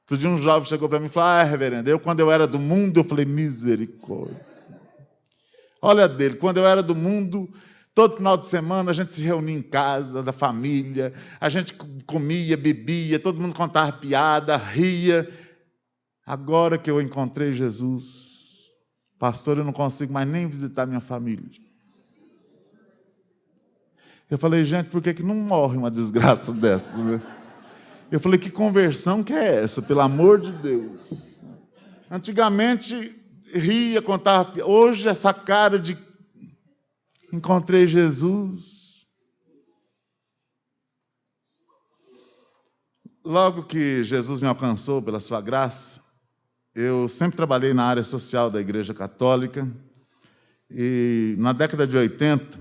Outro dia um jovem chegou para mim e falou, reverendo, quando eu era do mundo, eu falei, misericórdia. Olha dele, quando eu era do mundo, Todo final de semana a gente se reunia em casa, da família, a gente comia, bebia, todo mundo contava piada, ria. Agora que eu encontrei Jesus, pastor, eu não consigo mais nem visitar minha família. Eu falei, gente, por que não morre uma desgraça dessa, né? Eu falei, que conversão que é essa, pelo amor de Deus? Antigamente, ria, contava piada. Hoje, essa cara de encontrei Jesus. Logo que Jesus me alcançou pela sua graça, eu sempre trabalhei na área social da Igreja Católica e na década de 80,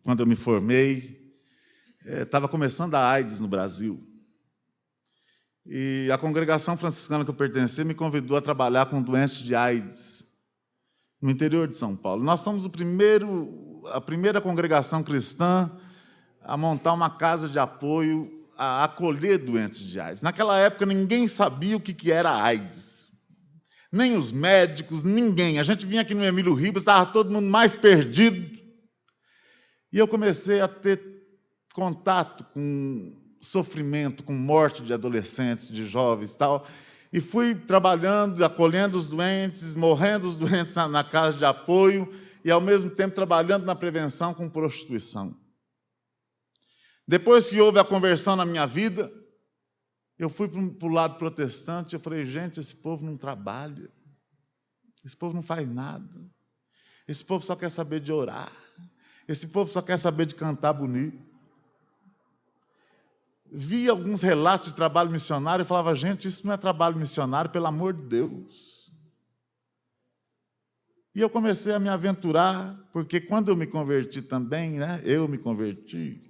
quando eu me formei, estava começando a AIDS no Brasil. E a congregação franciscana que eu pertencia me convidou a trabalhar com doentes de AIDS no interior de São Paulo. Nós somos a primeira congregação cristã a montar uma casa de apoio a acolher doentes de AIDS. Naquela época, ninguém sabia o que era AIDS. Nem os médicos, ninguém. A gente vinha aqui no Emílio Ribas, estava todo mundo mais perdido. E eu comecei a ter contato com sofrimento, com morte de adolescentes, de jovens e tal. E fui trabalhando, acolhendo os doentes, morrendo os doentes na casa de apoio e, ao mesmo tempo, trabalhando na prevenção com prostituição. Depois que houve a conversão na minha vida, eu fui para o lado protestante, eu falei, gente, esse povo não trabalha, esse povo não faz nada, esse povo só quer saber de orar, esse povo só quer saber de cantar bonito. Vi alguns relatos de trabalho missionário e falava, gente, isso não é trabalho missionário, pelo amor de Deus. E eu comecei a me aventurar, porque quando eu me converti também, né, eu me converti,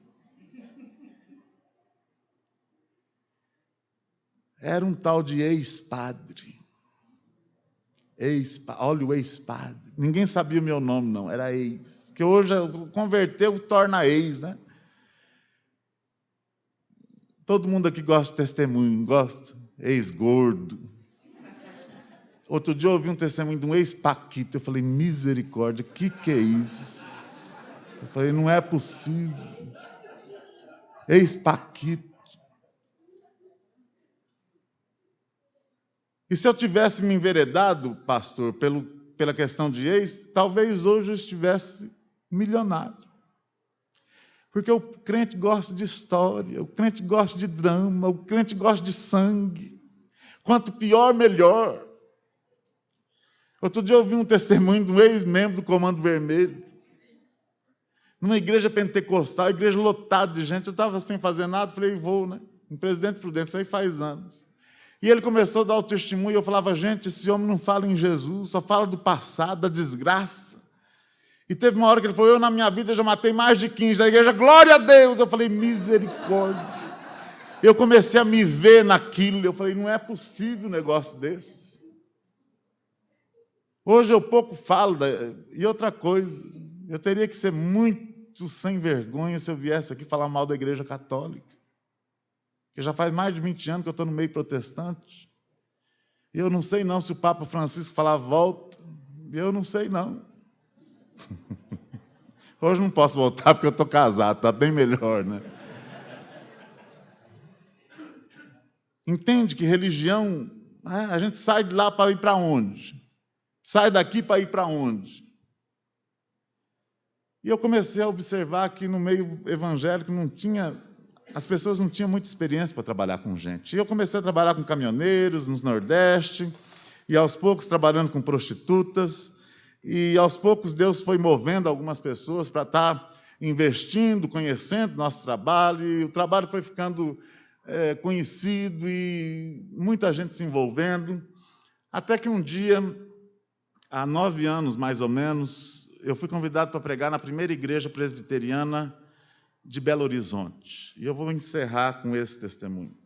era um tal de ex-padre. Olha o ex-padre. Ninguém sabia o meu nome, não, era ex. Porque hoje, converteu, torna ex, né? Todo mundo aqui gosta de testemunho, gosta? Ex-gordo. Outro dia eu ouvi um testemunho de um ex-paquito. Eu falei, misericórdia, o que é isso? Eu falei, não é possível. Ex-paquito. E se eu tivesse me enveredado, pastor, pela questão de ex, talvez hoje eu estivesse milionário. Porque o crente gosta de história, o crente gosta de drama, o crente gosta de sangue. Quanto pior, melhor. Outro dia eu ouvi um testemunho de um ex-membro do Comando Vermelho, numa igreja pentecostal, igreja lotada de gente. Eu estava sem fazer nada, falei, vou, né? Em Presidente Prudente, isso aí faz anos. E ele começou a dar o testemunho, e eu falava, gente, esse homem não fala em Jesus, só fala do passado, da desgraça. E teve uma hora que ele falou, eu na minha vida já matei mais de 15 da igreja, glória a Deus! Eu falei, misericórdia. Eu comecei a me ver naquilo, eu falei, não é possível um negócio desse. Hoje eu pouco falo, e outra coisa, eu teria que ser muito sem vergonha se eu viesse aqui falar mal da Igreja Católica. Porque já faz mais de 20 anos que eu estou no meio protestante. E eu não sei não se o Papa Francisco falar volta. Eu não sei não. Hoje não posso voltar porque eu estou casado, está bem melhor, né? Entende que religião, a gente sai de lá para ir para onde? Sai daqui para ir para onde? E eu comecei a observar que no meio evangélico as pessoas não tinham muita experiência para trabalhar com gente. E eu comecei a trabalhar com caminhoneiros no Nordeste, e aos poucos trabalhando com prostitutas, e aos poucos Deus foi movendo algumas pessoas para estar investindo, conhecendo nosso trabalho, e o trabalho foi ficando conhecido e muita gente se envolvendo, até que um dia, há 9 anos mais ou menos, eu fui convidado para pregar na primeira igreja presbiteriana de Belo Horizonte. E eu vou encerrar com esse testemunho.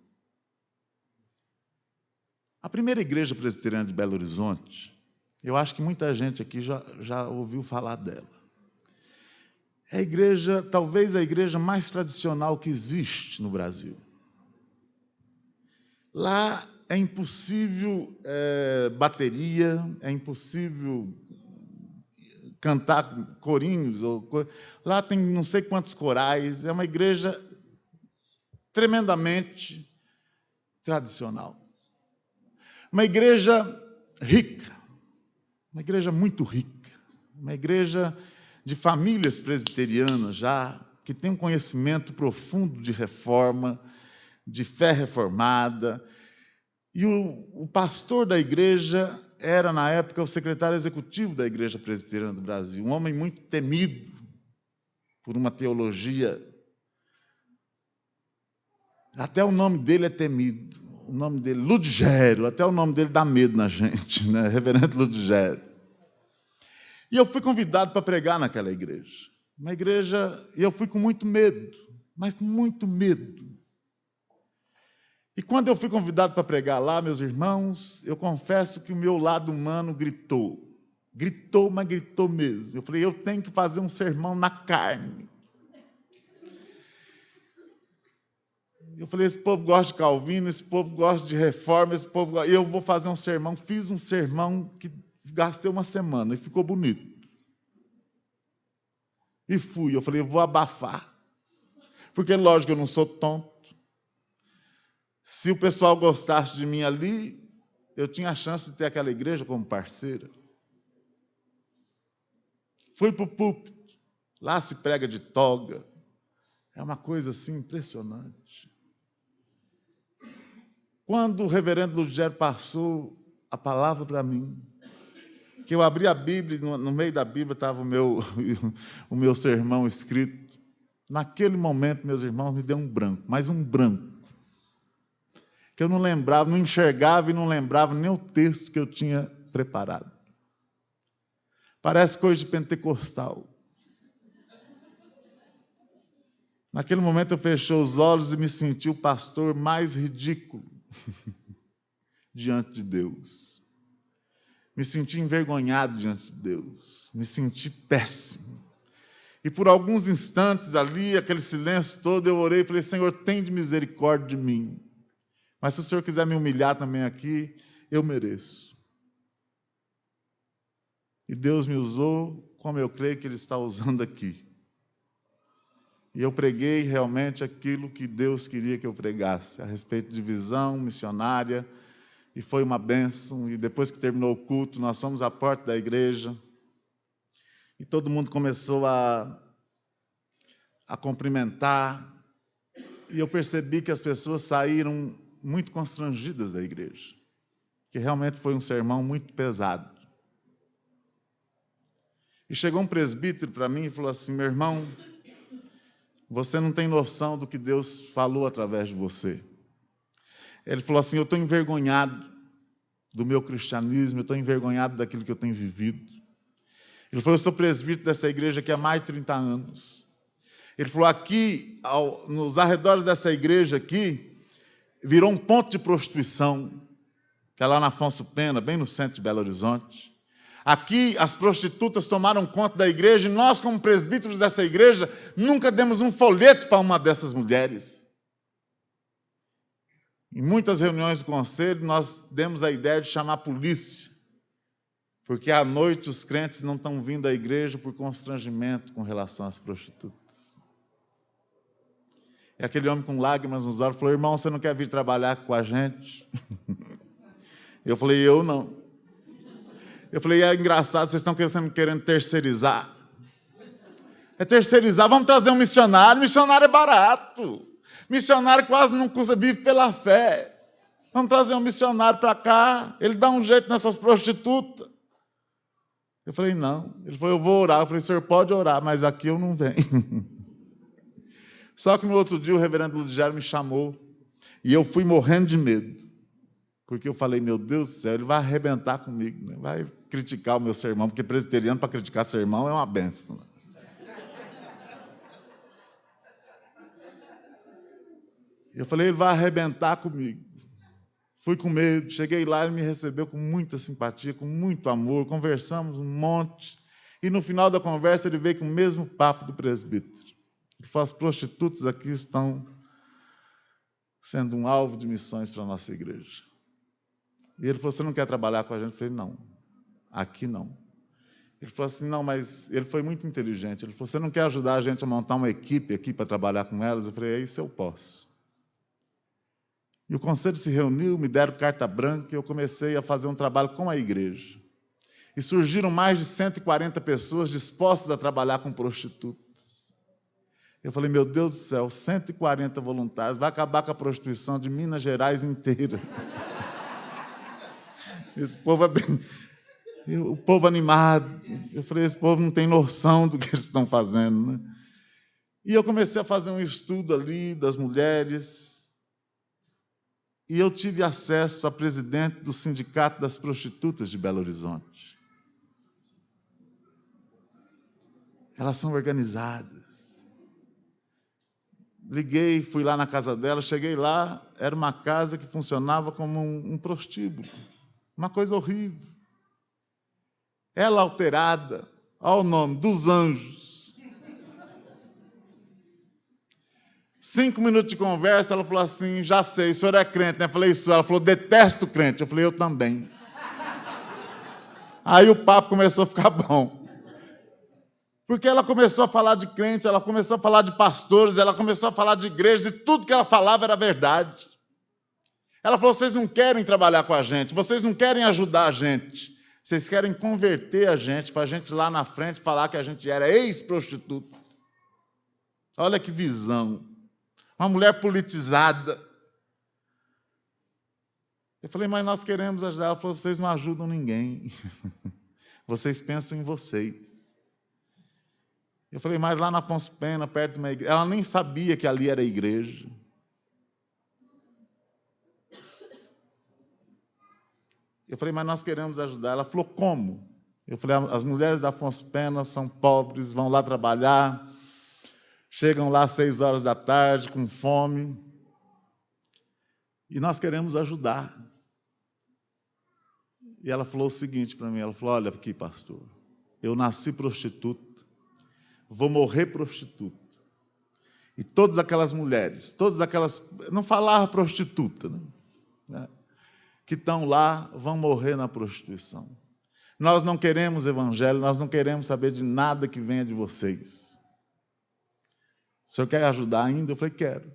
A primeira igreja presbiteriana de Belo Horizonte, eu acho que muita gente aqui já ouviu falar dela. É a igreja, talvez a igreja mais tradicional que existe no Brasil. Lá é impossível bateria, é impossível cantar corinhos. Lá tem não sei quantos corais. É uma igreja tremendamente tradicional. Uma igreja rica, uma igreja muito rica, uma igreja de famílias presbiterianas já, que tem um conhecimento profundo de reforma, de fé reformada. E o pastor da igreja era, na época, o secretário executivo da Igreja Presbiteriana do Brasil, um homem muito temido por uma teologia. Até o nome dele é temido. O nome dele, Ludgero, até o nome dele dá medo na gente, né? Reverendo Ludgero. E eu fui convidado para pregar naquela igreja. Uma igreja, e eu fui com muito medo, mas com muito medo. E quando eu fui convidado para pregar lá, meus irmãos, eu confesso que o meu lado humano gritou. Gritou, mas gritou mesmo. Eu falei, eu tenho que fazer um sermão na carne. Eu falei, esse povo gosta de Calvino, esse povo gosta de reforma, esse povo gosta... Eu vou fazer um sermão. Fiz um sermão que gastei uma semana e ficou bonito. E fui. Eu falei, eu vou abafar. Porque, lógico, eu não sou tonto. Se o pessoal gostasse de mim ali, eu tinha a chance de ter aquela igreja como parceira. Fui para o púlpito. Lá se prega de toga. É uma coisa assim impressionante. Quando o reverendo Ludgero passou a palavra para mim, que eu abri a Bíblia, no meio da Bíblia estava o meu sermão escrito. Naquele momento, meus irmãos, me deu um branco, mas um branco, que eu não lembrava, não enxergava e não lembrava nem o texto que eu tinha preparado. Parece coisa de pentecostal. Naquele momento eu fechei os olhos e me senti o pastor mais ridículo diante de Deus. Me senti envergonhado diante de Deus. Me senti péssimo. E por alguns instantes ali, aquele silêncio todo, eu orei e falei, Senhor, tem de misericórdia de mim. Mas se o Senhor quiser me humilhar também aqui, eu mereço. E Deus me usou como eu creio que Ele está usando aqui. E eu preguei realmente aquilo que Deus queria que eu pregasse, a respeito de visão missionária, e foi uma bênção. E depois que terminou o culto, nós fomos à porta da igreja, e todo mundo começou a cumprimentar, e eu percebi que as pessoas saíram muito constrangidas da igreja, que realmente foi um sermão muito pesado. E chegou um presbítero para mim e falou assim, meu irmão, você não tem noção do que Deus falou através de você. Ele falou assim, eu estou envergonhado do meu cristianismo, eu estou envergonhado daquilo que eu tenho vivido. Ele falou, eu sou presbítero dessa igreja aqui há mais de 30 anos. Ele falou, aqui, nos arredores dessa igreja aqui, virou um ponto de prostituição, que é lá na Afonso Pena, bem no centro de Belo Horizonte. Aqui, as prostitutas tomaram conta da igreja e nós, como presbíteros dessa igreja, nunca demos um folheto para uma dessas mulheres. Em muitas reuniões do conselho, nós demos a ideia de chamar a polícia, porque à noite os crentes não estão vindo à igreja por constrangimento com relação às prostitutas. E aquele homem com lágrimas nos olhos falou, irmão, você não quer vir trabalhar com a gente? Eu falei, eu não. Eu falei, é engraçado, vocês estão querendo terceirizar. É terceirizar, vamos trazer um missionário. Missionário é barato. Missionário quase não custa, vive pela fé. Vamos trazer um missionário para cá, ele dá um jeito nessas prostitutas. Eu falei, não. Ele falou, eu vou orar. Eu falei, o senhor pode orar, mas aqui eu não venho. Só que no outro dia o reverendo Ludgero me chamou e eu fui morrendo de medo. Porque eu falei, meu Deus do céu, ele vai arrebentar comigo, né? Vai criticar o meu sermão, porque presbiteriano para criticar sermão é uma benção. Eu falei, ele vai arrebentar comigo. Fui com medo, cheguei lá, ele me recebeu com muita simpatia, com muito amor, conversamos um monte. E no final da conversa ele veio com o mesmo papo do presbítero. Ele falou, as prostitutas aqui estão sendo um alvo de missões para a nossa igreja. E ele falou, você não quer trabalhar com a gente? Eu falei, não, aqui não. Ele falou assim, não, mas ele foi muito inteligente. Ele falou, você não quer ajudar a gente a montar uma equipe aqui para trabalhar com elas? Eu falei, é isso eu posso. E o conselho se reuniu, me deram carta branca e eu comecei a fazer um trabalho com a igreja. E surgiram mais de 140 pessoas dispostas a trabalhar com prostitutas. Eu falei, meu Deus do céu, 140 voluntários, vai acabar com a prostituição de Minas Gerais inteira. Esse povo o povo animado. Eu falei, esse povo não tem noção do que eles estão fazendo, né? E eu comecei a fazer um estudo ali das mulheres. E eu tive acesso a presidente do Sindicato das Prostitutas de Belo Horizonte. Elas são organizadas. Liguei, fui lá na casa dela, cheguei lá, era uma casa que funcionava como um prostíbulo. Uma coisa horrível. Ela alterada, ao nome dos anjos. 5 minutos de conversa, ela falou assim, já sei, o senhor é crente, né? Eu falei, isso. Ela falou, detesto crente. Eu falei, eu também. Aí o papo começou a ficar bom. Porque ela começou a falar de crente, ela começou a falar de pastores, ela começou a falar de igrejas, e tudo que ela falava era verdade. Ela falou, vocês não querem trabalhar com a gente, vocês não querem ajudar a gente, vocês querem converter a gente, para a gente lá na frente falar que a gente era ex-prostituta. Olha que visão. Uma mulher politizada. Eu falei, mas nós queremos ajudar. Ela falou, vocês não ajudam ninguém. Vocês pensam em vocês. Eu falei, mas lá na Afonso Pena, perto de uma igreja. Ela nem sabia que ali era a igreja. Eu falei, mas nós queremos ajudar. Ela falou, como? Eu falei, as mulheres da Afonso Pena são pobres, vão lá trabalhar, chegam lá às 6 horas da tarde, com fome, e nós queremos ajudar. E ela falou o seguinte para mim, ela falou, olha aqui, pastor, eu nasci prostituta, vou morrer prostituta. E todas aquelas mulheres, não falava prostituta, né? Que estão lá, vão morrer na prostituição. Nós não queremos evangelho, nós não queremos saber de nada que venha de vocês. O senhor quer ajudar ainda? Eu falei, quero.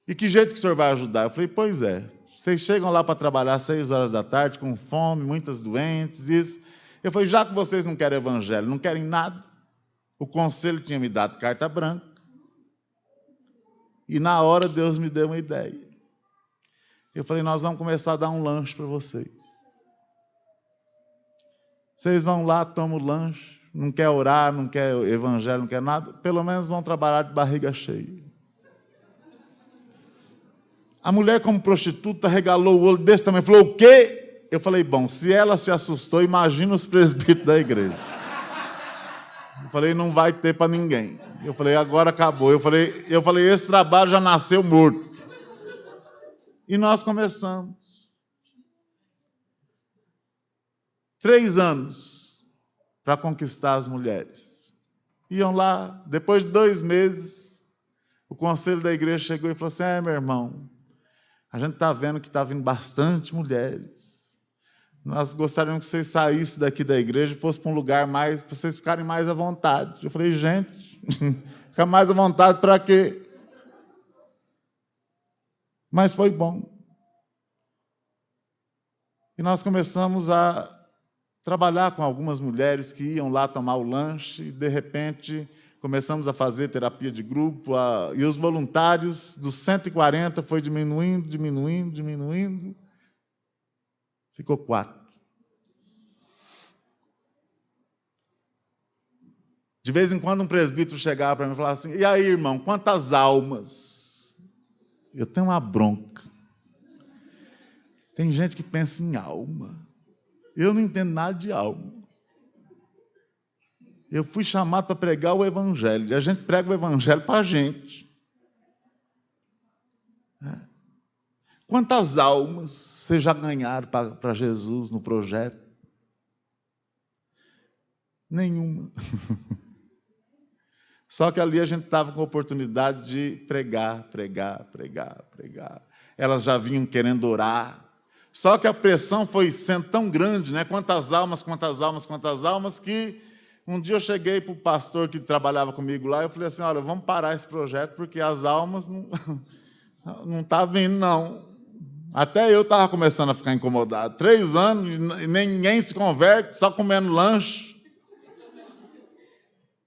E que jeito que o senhor vai ajudar? Eu falei, pois é, vocês chegam lá para trabalhar às 6 horas da tarde, com fome, muitas doentes, isso. Eu falei, já que vocês não querem evangelho, não querem nada, o conselho tinha me dado carta branca, e na hora Deus me deu uma ideia. Eu falei, nós vamos começar a dar um lanche para vocês. Vocês vão lá, tomam o lanche, não quer orar, não quer evangelho, não quer nada, pelo menos vão trabalhar de barriga cheia. A mulher, como prostituta, regalou o olho desse tamanho, falou, o quê? Eu falei, bom, se ela se assustou, imagina os presbíteros da igreja. Eu falei, não vai ter para ninguém. Eu falei, agora acabou. Eu falei, esse trabalho já nasceu morto. E nós começamos. 3 anos para conquistar as mulheres. Iam lá, depois de 2 meses, o conselho da igreja chegou e falou assim, meu irmão, a gente está vendo que está vindo bastante mulheres. Nós gostaríamos que vocês saíssem daqui da igreja e fossem para um lugar mais, para vocês ficarem mais à vontade. Eu falei, gente, ficar mais à vontade para quê? Mas foi bom. E nós começamos a trabalhar com algumas mulheres que iam lá tomar o lanche, e, de repente, começamos a fazer terapia de grupo, e os voluntários, dos 140, foi diminuindo, ficou 4. De vez em quando um presbítero chegava para mim e falava assim, e aí, irmão, quantas almas? Eu tenho uma bronca. Tem gente que pensa em alma. Eu não entendo nada de alma. Eu fui chamado para pregar o evangelho, e a gente prega o evangelho para a gente. Quantas almas vocês já ganharam para Jesus no projeto? Nenhuma. Só que ali a gente estava com a oportunidade de pregar. Elas já vinham querendo orar. Só que a pressão foi sendo tão grande, né? Quantas almas, que um dia eu cheguei para o pastor que trabalhava comigo lá, e eu falei assim, olha, vamos parar esse projeto, porque as almas não tá vindo, não. Até eu estava começando a ficar incomodado. 3 anos e ninguém se converte, só comendo lanche.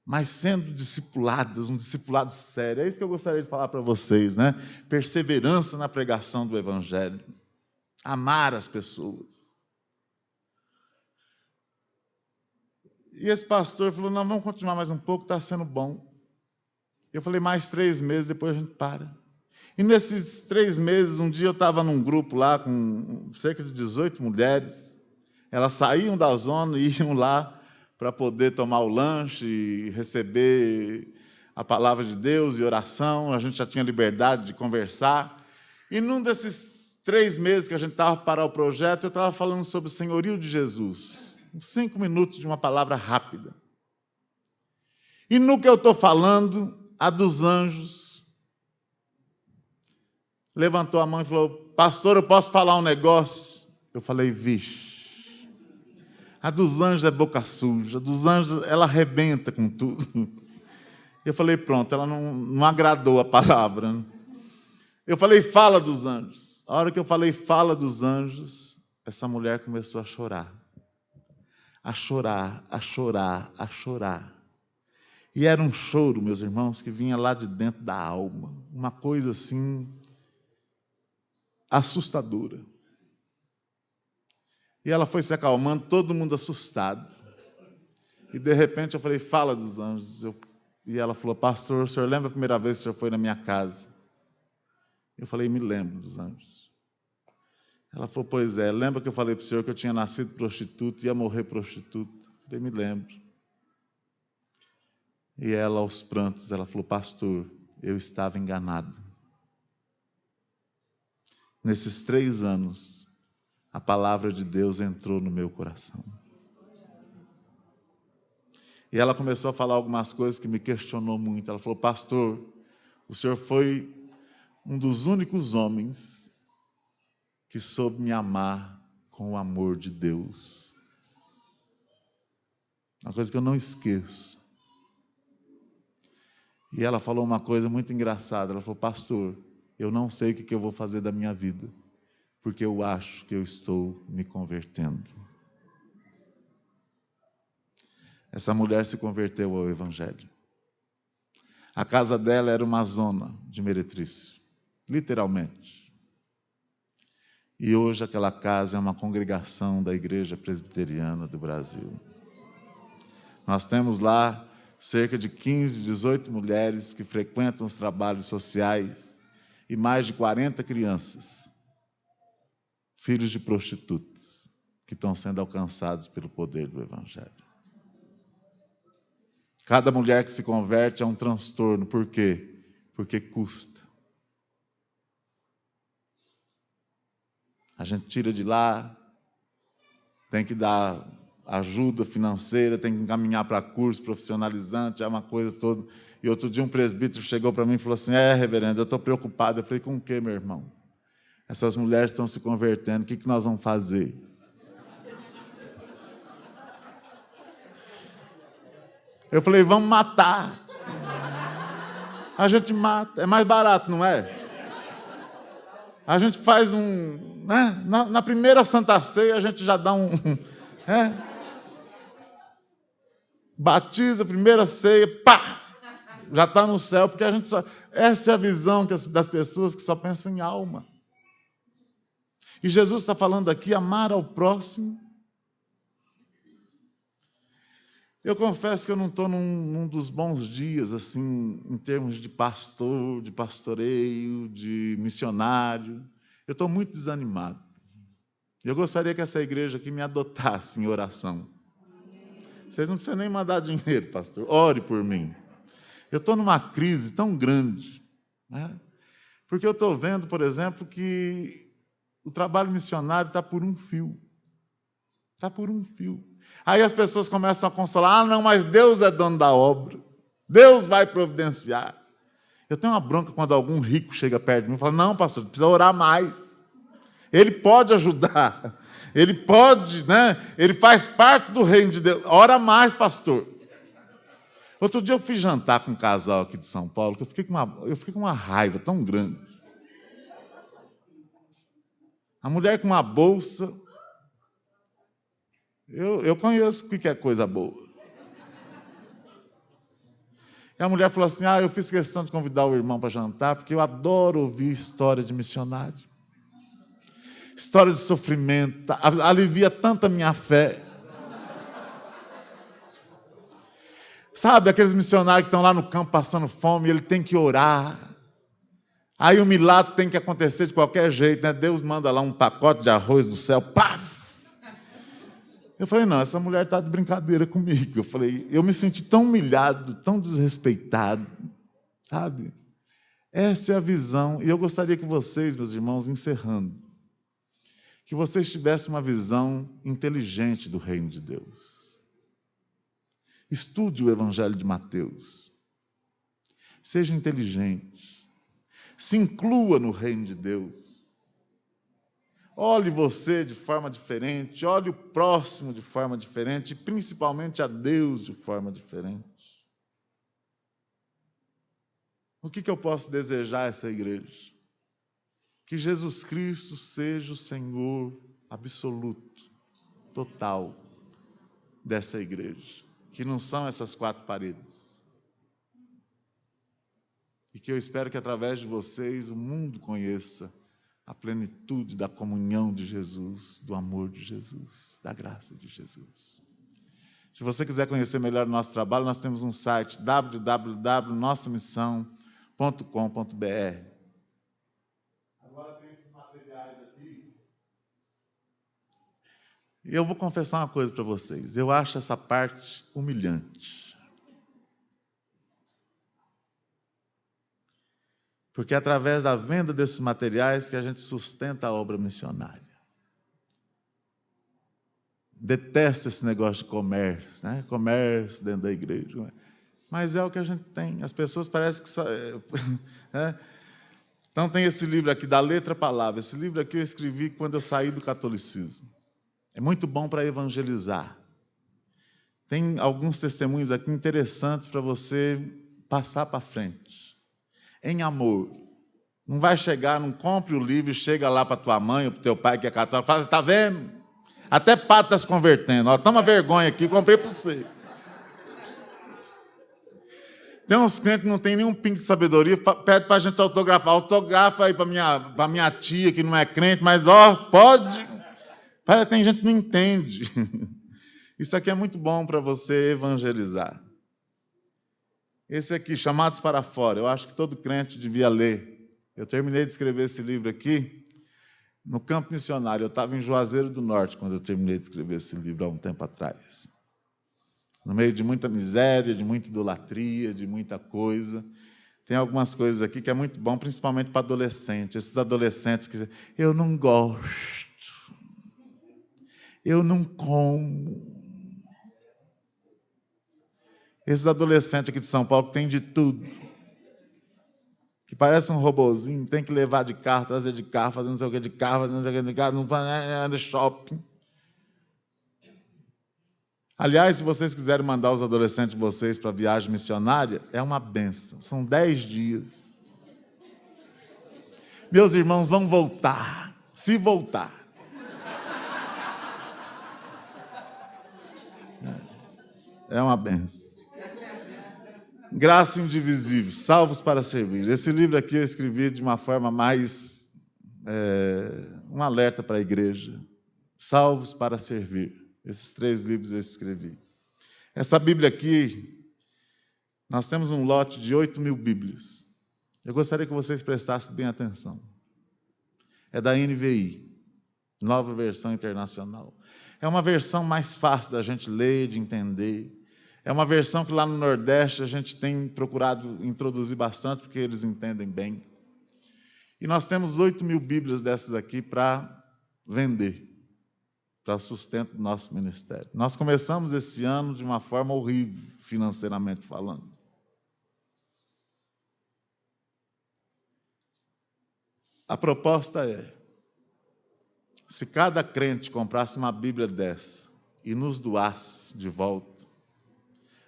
Mas sendo discipulados, um discipulado sério. É isso que eu gostaria de falar para vocês, né? Perseverança na pregação do Evangelho. Amar as pessoas. E esse pastor falou, não, vamos continuar mais um pouco, está sendo bom. Eu falei, mais 3 meses, depois a gente para. E nesses 3 meses, um dia eu estava num grupo lá com cerca de 18 mulheres. Elas saíam da zona e iam lá para poder tomar o lanche e receber a palavra de Deus e oração. A gente já tinha liberdade de conversar. E num desses 3 meses que a gente estava para o projeto, eu estava falando sobre o senhorio de Jesus. 5 minutos de uma palavra rápida. E no que eu estou falando, a dos anjos levantou a mão e falou, pastor, eu posso falar um negócio? Eu falei, vixe. A dos anjos é boca suja, a dos anjos ela arrebenta com tudo. Eu falei, pronto, ela não agradou a palavra. Eu falei, fala dos anjos. A hora que eu falei, fala dos anjos, essa mulher começou a chorar. A chorar, a chorar, a chorar. E era um choro, meus irmãos, que vinha lá de dentro da alma. Uma coisa assim, assustadora. E ela foi se acalmando, todo mundo assustado. E, de repente, eu falei, fala dos anjos. E ela falou, pastor, o senhor lembra a primeira vez que o senhor foi na minha casa? Eu falei, me lembro dos anjos. Ela falou, pois é, lembra que eu falei para o senhor que eu tinha nascido prostituta e ia morrer prostituta? Eu falei, me lembro. E ela, aos prantos, ela falou, pastor, eu estava enganado. Nesses 3 anos, a palavra de Deus entrou no meu coração. E ela começou a falar algumas coisas que me questionou muito. Ela falou, pastor, o senhor foi um dos únicos homens que soube me amar com o amor de Deus. Uma coisa que eu não esqueço. E ela falou uma coisa muito engraçada. Ela falou, pastor, eu não sei o que eu vou fazer da minha vida, porque eu acho que eu estou me convertendo. Essa mulher se converteu ao Evangelho. A casa dela era uma zona de meretrício, literalmente. E hoje aquela casa é uma congregação da Igreja Presbiteriana do Brasil. Nós temos lá cerca de 15, 18 mulheres que frequentam os trabalhos sociais e mais de 40 crianças, filhos de prostitutas, que estão sendo alcançados pelo poder do Evangelho. Cada mulher que se converte é um transtorno. Por quê? Porque custa. A gente tira de lá, tem que dar ajuda financeira, tem que encaminhar para curso profissionalizante, é uma coisa toda. E outro dia um presbítero chegou para mim e falou assim, reverendo, eu estou preocupado. Eu falei, com o quê, meu irmão? Essas mulheres estão se convertendo, o que nós vamos fazer? Eu falei, vamos matar. A gente mata, é mais barato, não é? A gente faz né? Na primeira Santa Ceia, a gente já dá batiza, primeira ceia, pá! Já está no céu, porque a gente só... Essa é a visão das pessoas que só pensam em alma. E Jesus está falando aqui, amar ao próximo. Eu confesso que eu não estou num dos bons dias, assim, em termos de pastor, de pastoreio, de missionário. Eu estou muito desanimado. Eu gostaria que essa igreja aqui me adotasse em oração. Vocês não precisam nem mandar dinheiro, pastor. Ore por mim. Eu estou numa crise tão grande, né? Porque eu estou vendo, por exemplo, que o trabalho missionário está por um fio. Está por um fio. Aí as pessoas começam a consolar, não, mas Deus é dono da obra. Deus vai providenciar. Eu tenho uma bronca quando algum rico chega perto de mim e fala, não, pastor, precisa orar mais. Ele pode ajudar. Ele pode, né? Ele faz parte do reino de Deus. Ora mais, pastor. Outro dia eu fui jantar com um casal aqui de São Paulo, que eu fiquei com uma raiva tão grande. A mulher com uma bolsa. Eu conheço o que é coisa boa. E a mulher falou assim, eu fiz questão de convidar o irmão para jantar, porque eu adoro ouvir história de missionário. História de sofrimento, alivia tanto a minha fé. Sabe, aqueles missionários que estão lá no campo passando fome, ele tem que orar. Aí o milagre tem que acontecer de qualquer jeito, né? Deus manda lá um pacote de arroz do céu, paf! Eu falei, não, essa mulher está de brincadeira comigo. Eu falei, eu me senti tão humilhado, tão desrespeitado, sabe? Essa é a visão, e eu gostaria que vocês, meus irmãos, encerrando, que vocês tivessem uma visão inteligente do reino de Deus. Estude o Evangelho de Mateus. Seja inteligente. Se inclua no reino de Deus. Olhe você de forma diferente, olhe o próximo de forma diferente, e principalmente a Deus de forma diferente. O que eu posso desejar a essa igreja? Que Jesus Cristo seja o Senhor absoluto, total dessa igreja, que não são essas 4 paredes. E que eu espero que através de vocês o mundo conheça a plenitude da comunhão de Jesus, do amor de Jesus, da graça de Jesus. Se você quiser conhecer melhor o nosso trabalho, nós temos um site www.nossamissão.com.br. Agora tem esses materiais aqui. E eu vou confessar uma coisa para vocês. Eu acho essa parte humilhante. Porque é através da venda desses materiais que a gente sustenta a obra missionária. Detesto esse negócio de comércio, né? Comércio dentro da igreja. Mas é o que a gente tem. As pessoas parecem que só... né? Então tem esse livro aqui, Da Letra à Palavra. Esse livro aqui eu escrevi quando eu saí do catolicismo. É muito bom para evangelizar. Tem alguns testemunhos aqui interessantes para você passar para frente. Em amor. Não vai chegar, não compre o livro e chega lá para tua mãe ou para o teu pai que é católico e fala, está vendo? Até pato está se convertendo. Ó, toma vergonha aqui, comprei para você. Tem uns crentes que não tem nenhum pingo de sabedoria, pede para a gente autografar. Autografa aí para minha tia que não é crente, mas pode. Tem gente que não entende. Isso aqui é muito bom para você evangelizar. Esse aqui, Chamados para Fora, eu acho que todo crente devia ler. Eu terminei de escrever esse livro aqui no campo missionário. Eu estava em Juazeiro do Norte quando eu terminei de escrever esse livro há um tempo atrás. No meio de muita miséria, de muita idolatria, de muita coisa. Tem algumas coisas aqui que é muito bom, principalmente para adolescentes. Esses adolescentes que dizem, eu não gosto, eu não como. Esses adolescentes aqui de São Paulo que tem de tudo, que parece um robozinho, tem que levar de carro, trazer de carro, fazer não sei o que de carro, fazer não sei o que de carro, não anda shopping. Aliás, se vocês quiserem mandar os adolescentes de vocês para a viagem missionária, é uma bênção. São 10 dias. Meus irmãos vão voltar, se voltar. É uma bênção. Graça indivisível, salvos para servir. Esse livro aqui eu escrevi de uma forma mais... um alerta para a igreja. Salvos para servir. Esses 3 livros eu escrevi. Essa Bíblia aqui, nós temos um lote de 8.000 Bíblias. Eu gostaria que vocês prestassem bem atenção. É da NVI, Nova Versão Internacional. É uma versão mais fácil da gente ler, de entender. É uma versão que lá no Nordeste a gente tem procurado introduzir bastante, porque eles entendem bem. E nós temos 8.000 Bíblias dessas aqui para vender, para o sustento do nosso ministério. Nós começamos esse ano de uma forma horrível, financeiramente falando. A proposta é Se cada crente comprasse uma Bíblia dessa e nos doasse de volta,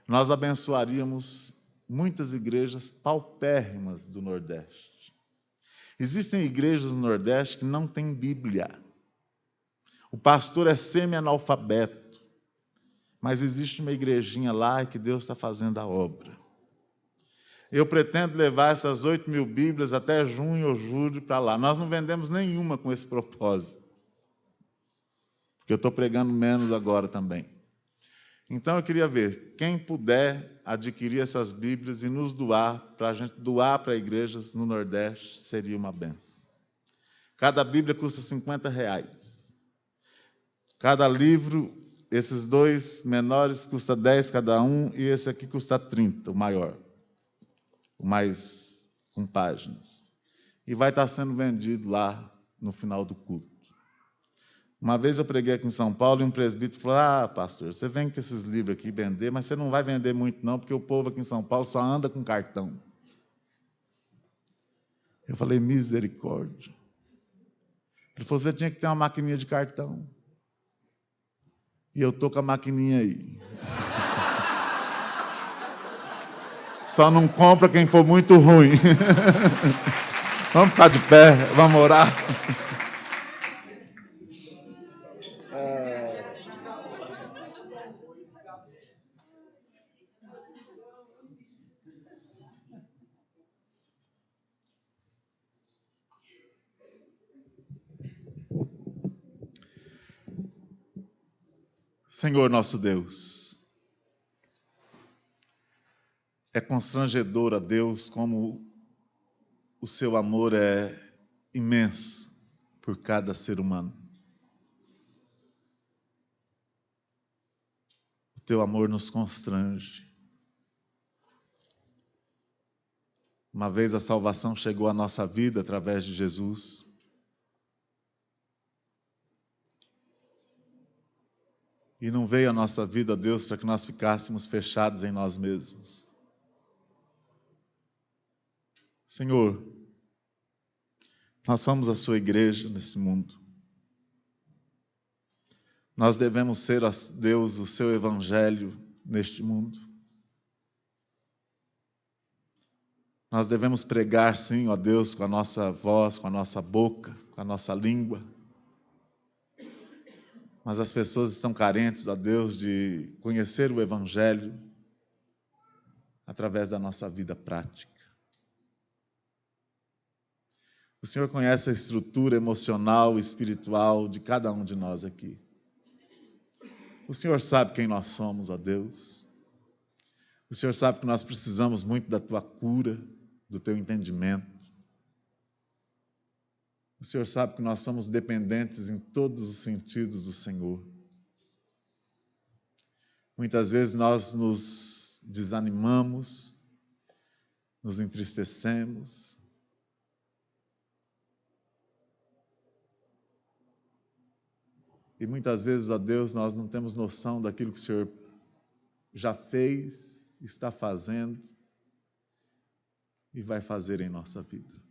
nós abençoaríamos muitas igrejas paupérrimas do Nordeste. Existem igrejas no Nordeste que não têm Bíblia. O pastor é semi-analfabeto, mas existe uma igrejinha lá que Deus está fazendo a obra. Eu pretendo levar essas 8.000 Bíblias até junho ou julho para lá. Nós não vendemos nenhuma com esse propósito, porque eu estou pregando menos agora também. Então, eu queria ver, quem puder adquirir essas Bíblias e nos doar, para a gente doar para igrejas no Nordeste, seria uma benção. Cada Bíblia custa R$50. Cada livro, esses 2 menores, custa 10 cada um, e esse aqui custa 30, o maior, o mais com páginas. E vai estar sendo vendido lá no final do culto. Uma vez eu preguei aqui em São Paulo e um presbítero falou: pastor, você vem com esses livros aqui vender, mas você não vai vender muito não, porque o povo aqui em São Paulo só anda com cartão. Eu falei: misericórdia. Ele falou: você tinha que ter uma maquininha de cartão. E eu estou com a maquininha aí. Só não compra quem for muito ruim. Vamos ficar de pé, vamos orar. Senhor nosso Deus, é constrangedor a Deus como o seu amor é imenso por cada ser humano. O teu amor nos constrange. Uma vez a salvação chegou à nossa vida através de Jesus. E não veio à nossa vida, Deus, para que nós ficássemos fechados em nós mesmos. Senhor, nós somos a sua igreja nesse mundo. Nós devemos ser, a Deus, o seu evangelho neste mundo. Nós devemos pregar, sim, ó Deus, com a nossa voz, com a nossa boca, com a nossa língua. Mas as pessoas estão carentes, ó Deus, de conhecer o evangelho através da nossa vida prática. O Senhor conhece a estrutura emocional e espiritual de cada um de nós aqui. O Senhor sabe quem nós somos, ó Deus. O Senhor sabe que nós precisamos muito da tua cura, do teu entendimento. O Senhor sabe que nós somos dependentes em todos os sentidos do Senhor. Muitas vezes nós nos desanimamos, nos entristecemos. E muitas vezes, ó Deus, nós não temos noção daquilo que o Senhor já fez, está fazendo e vai fazer em nossa vida.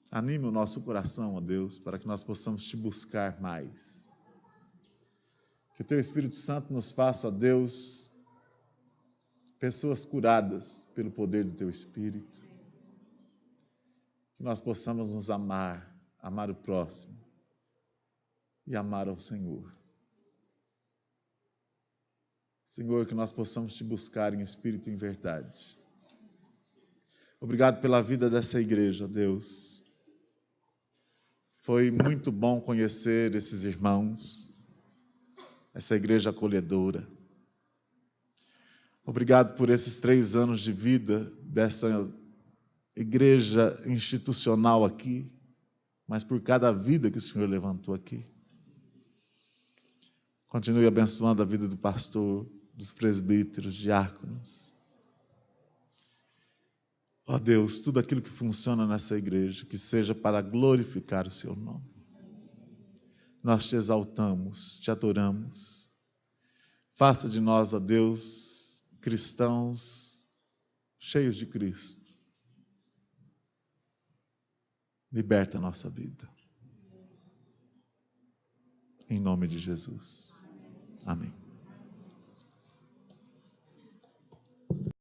Anime o nosso coração, ó Deus, para que nós possamos te buscar mais. Que o teu Espírito Santo nos faça, ó Deus, pessoas curadas pelo poder do teu Espírito. Que nós possamos nos amar, amar o próximo e amar ao Senhor. Senhor, que nós possamos te buscar em espírito e em verdade. Obrigado pela vida dessa igreja, Deus. Foi muito bom conhecer esses irmãos, essa igreja acolhedora. Obrigado por esses 3 anos de vida dessa igreja institucional aqui, mas por cada vida que o Senhor levantou aqui. Continue abençoando a vida do pastor, dos presbíteros, diáconos. Ó Deus, tudo aquilo que funciona nessa igreja, que seja para glorificar o seu nome. Nós te exaltamos, te adoramos. Faça de nós, ó Deus, cristãos cheios de Cristo. Liberta a nossa vida. em nome de Jesus. Amém.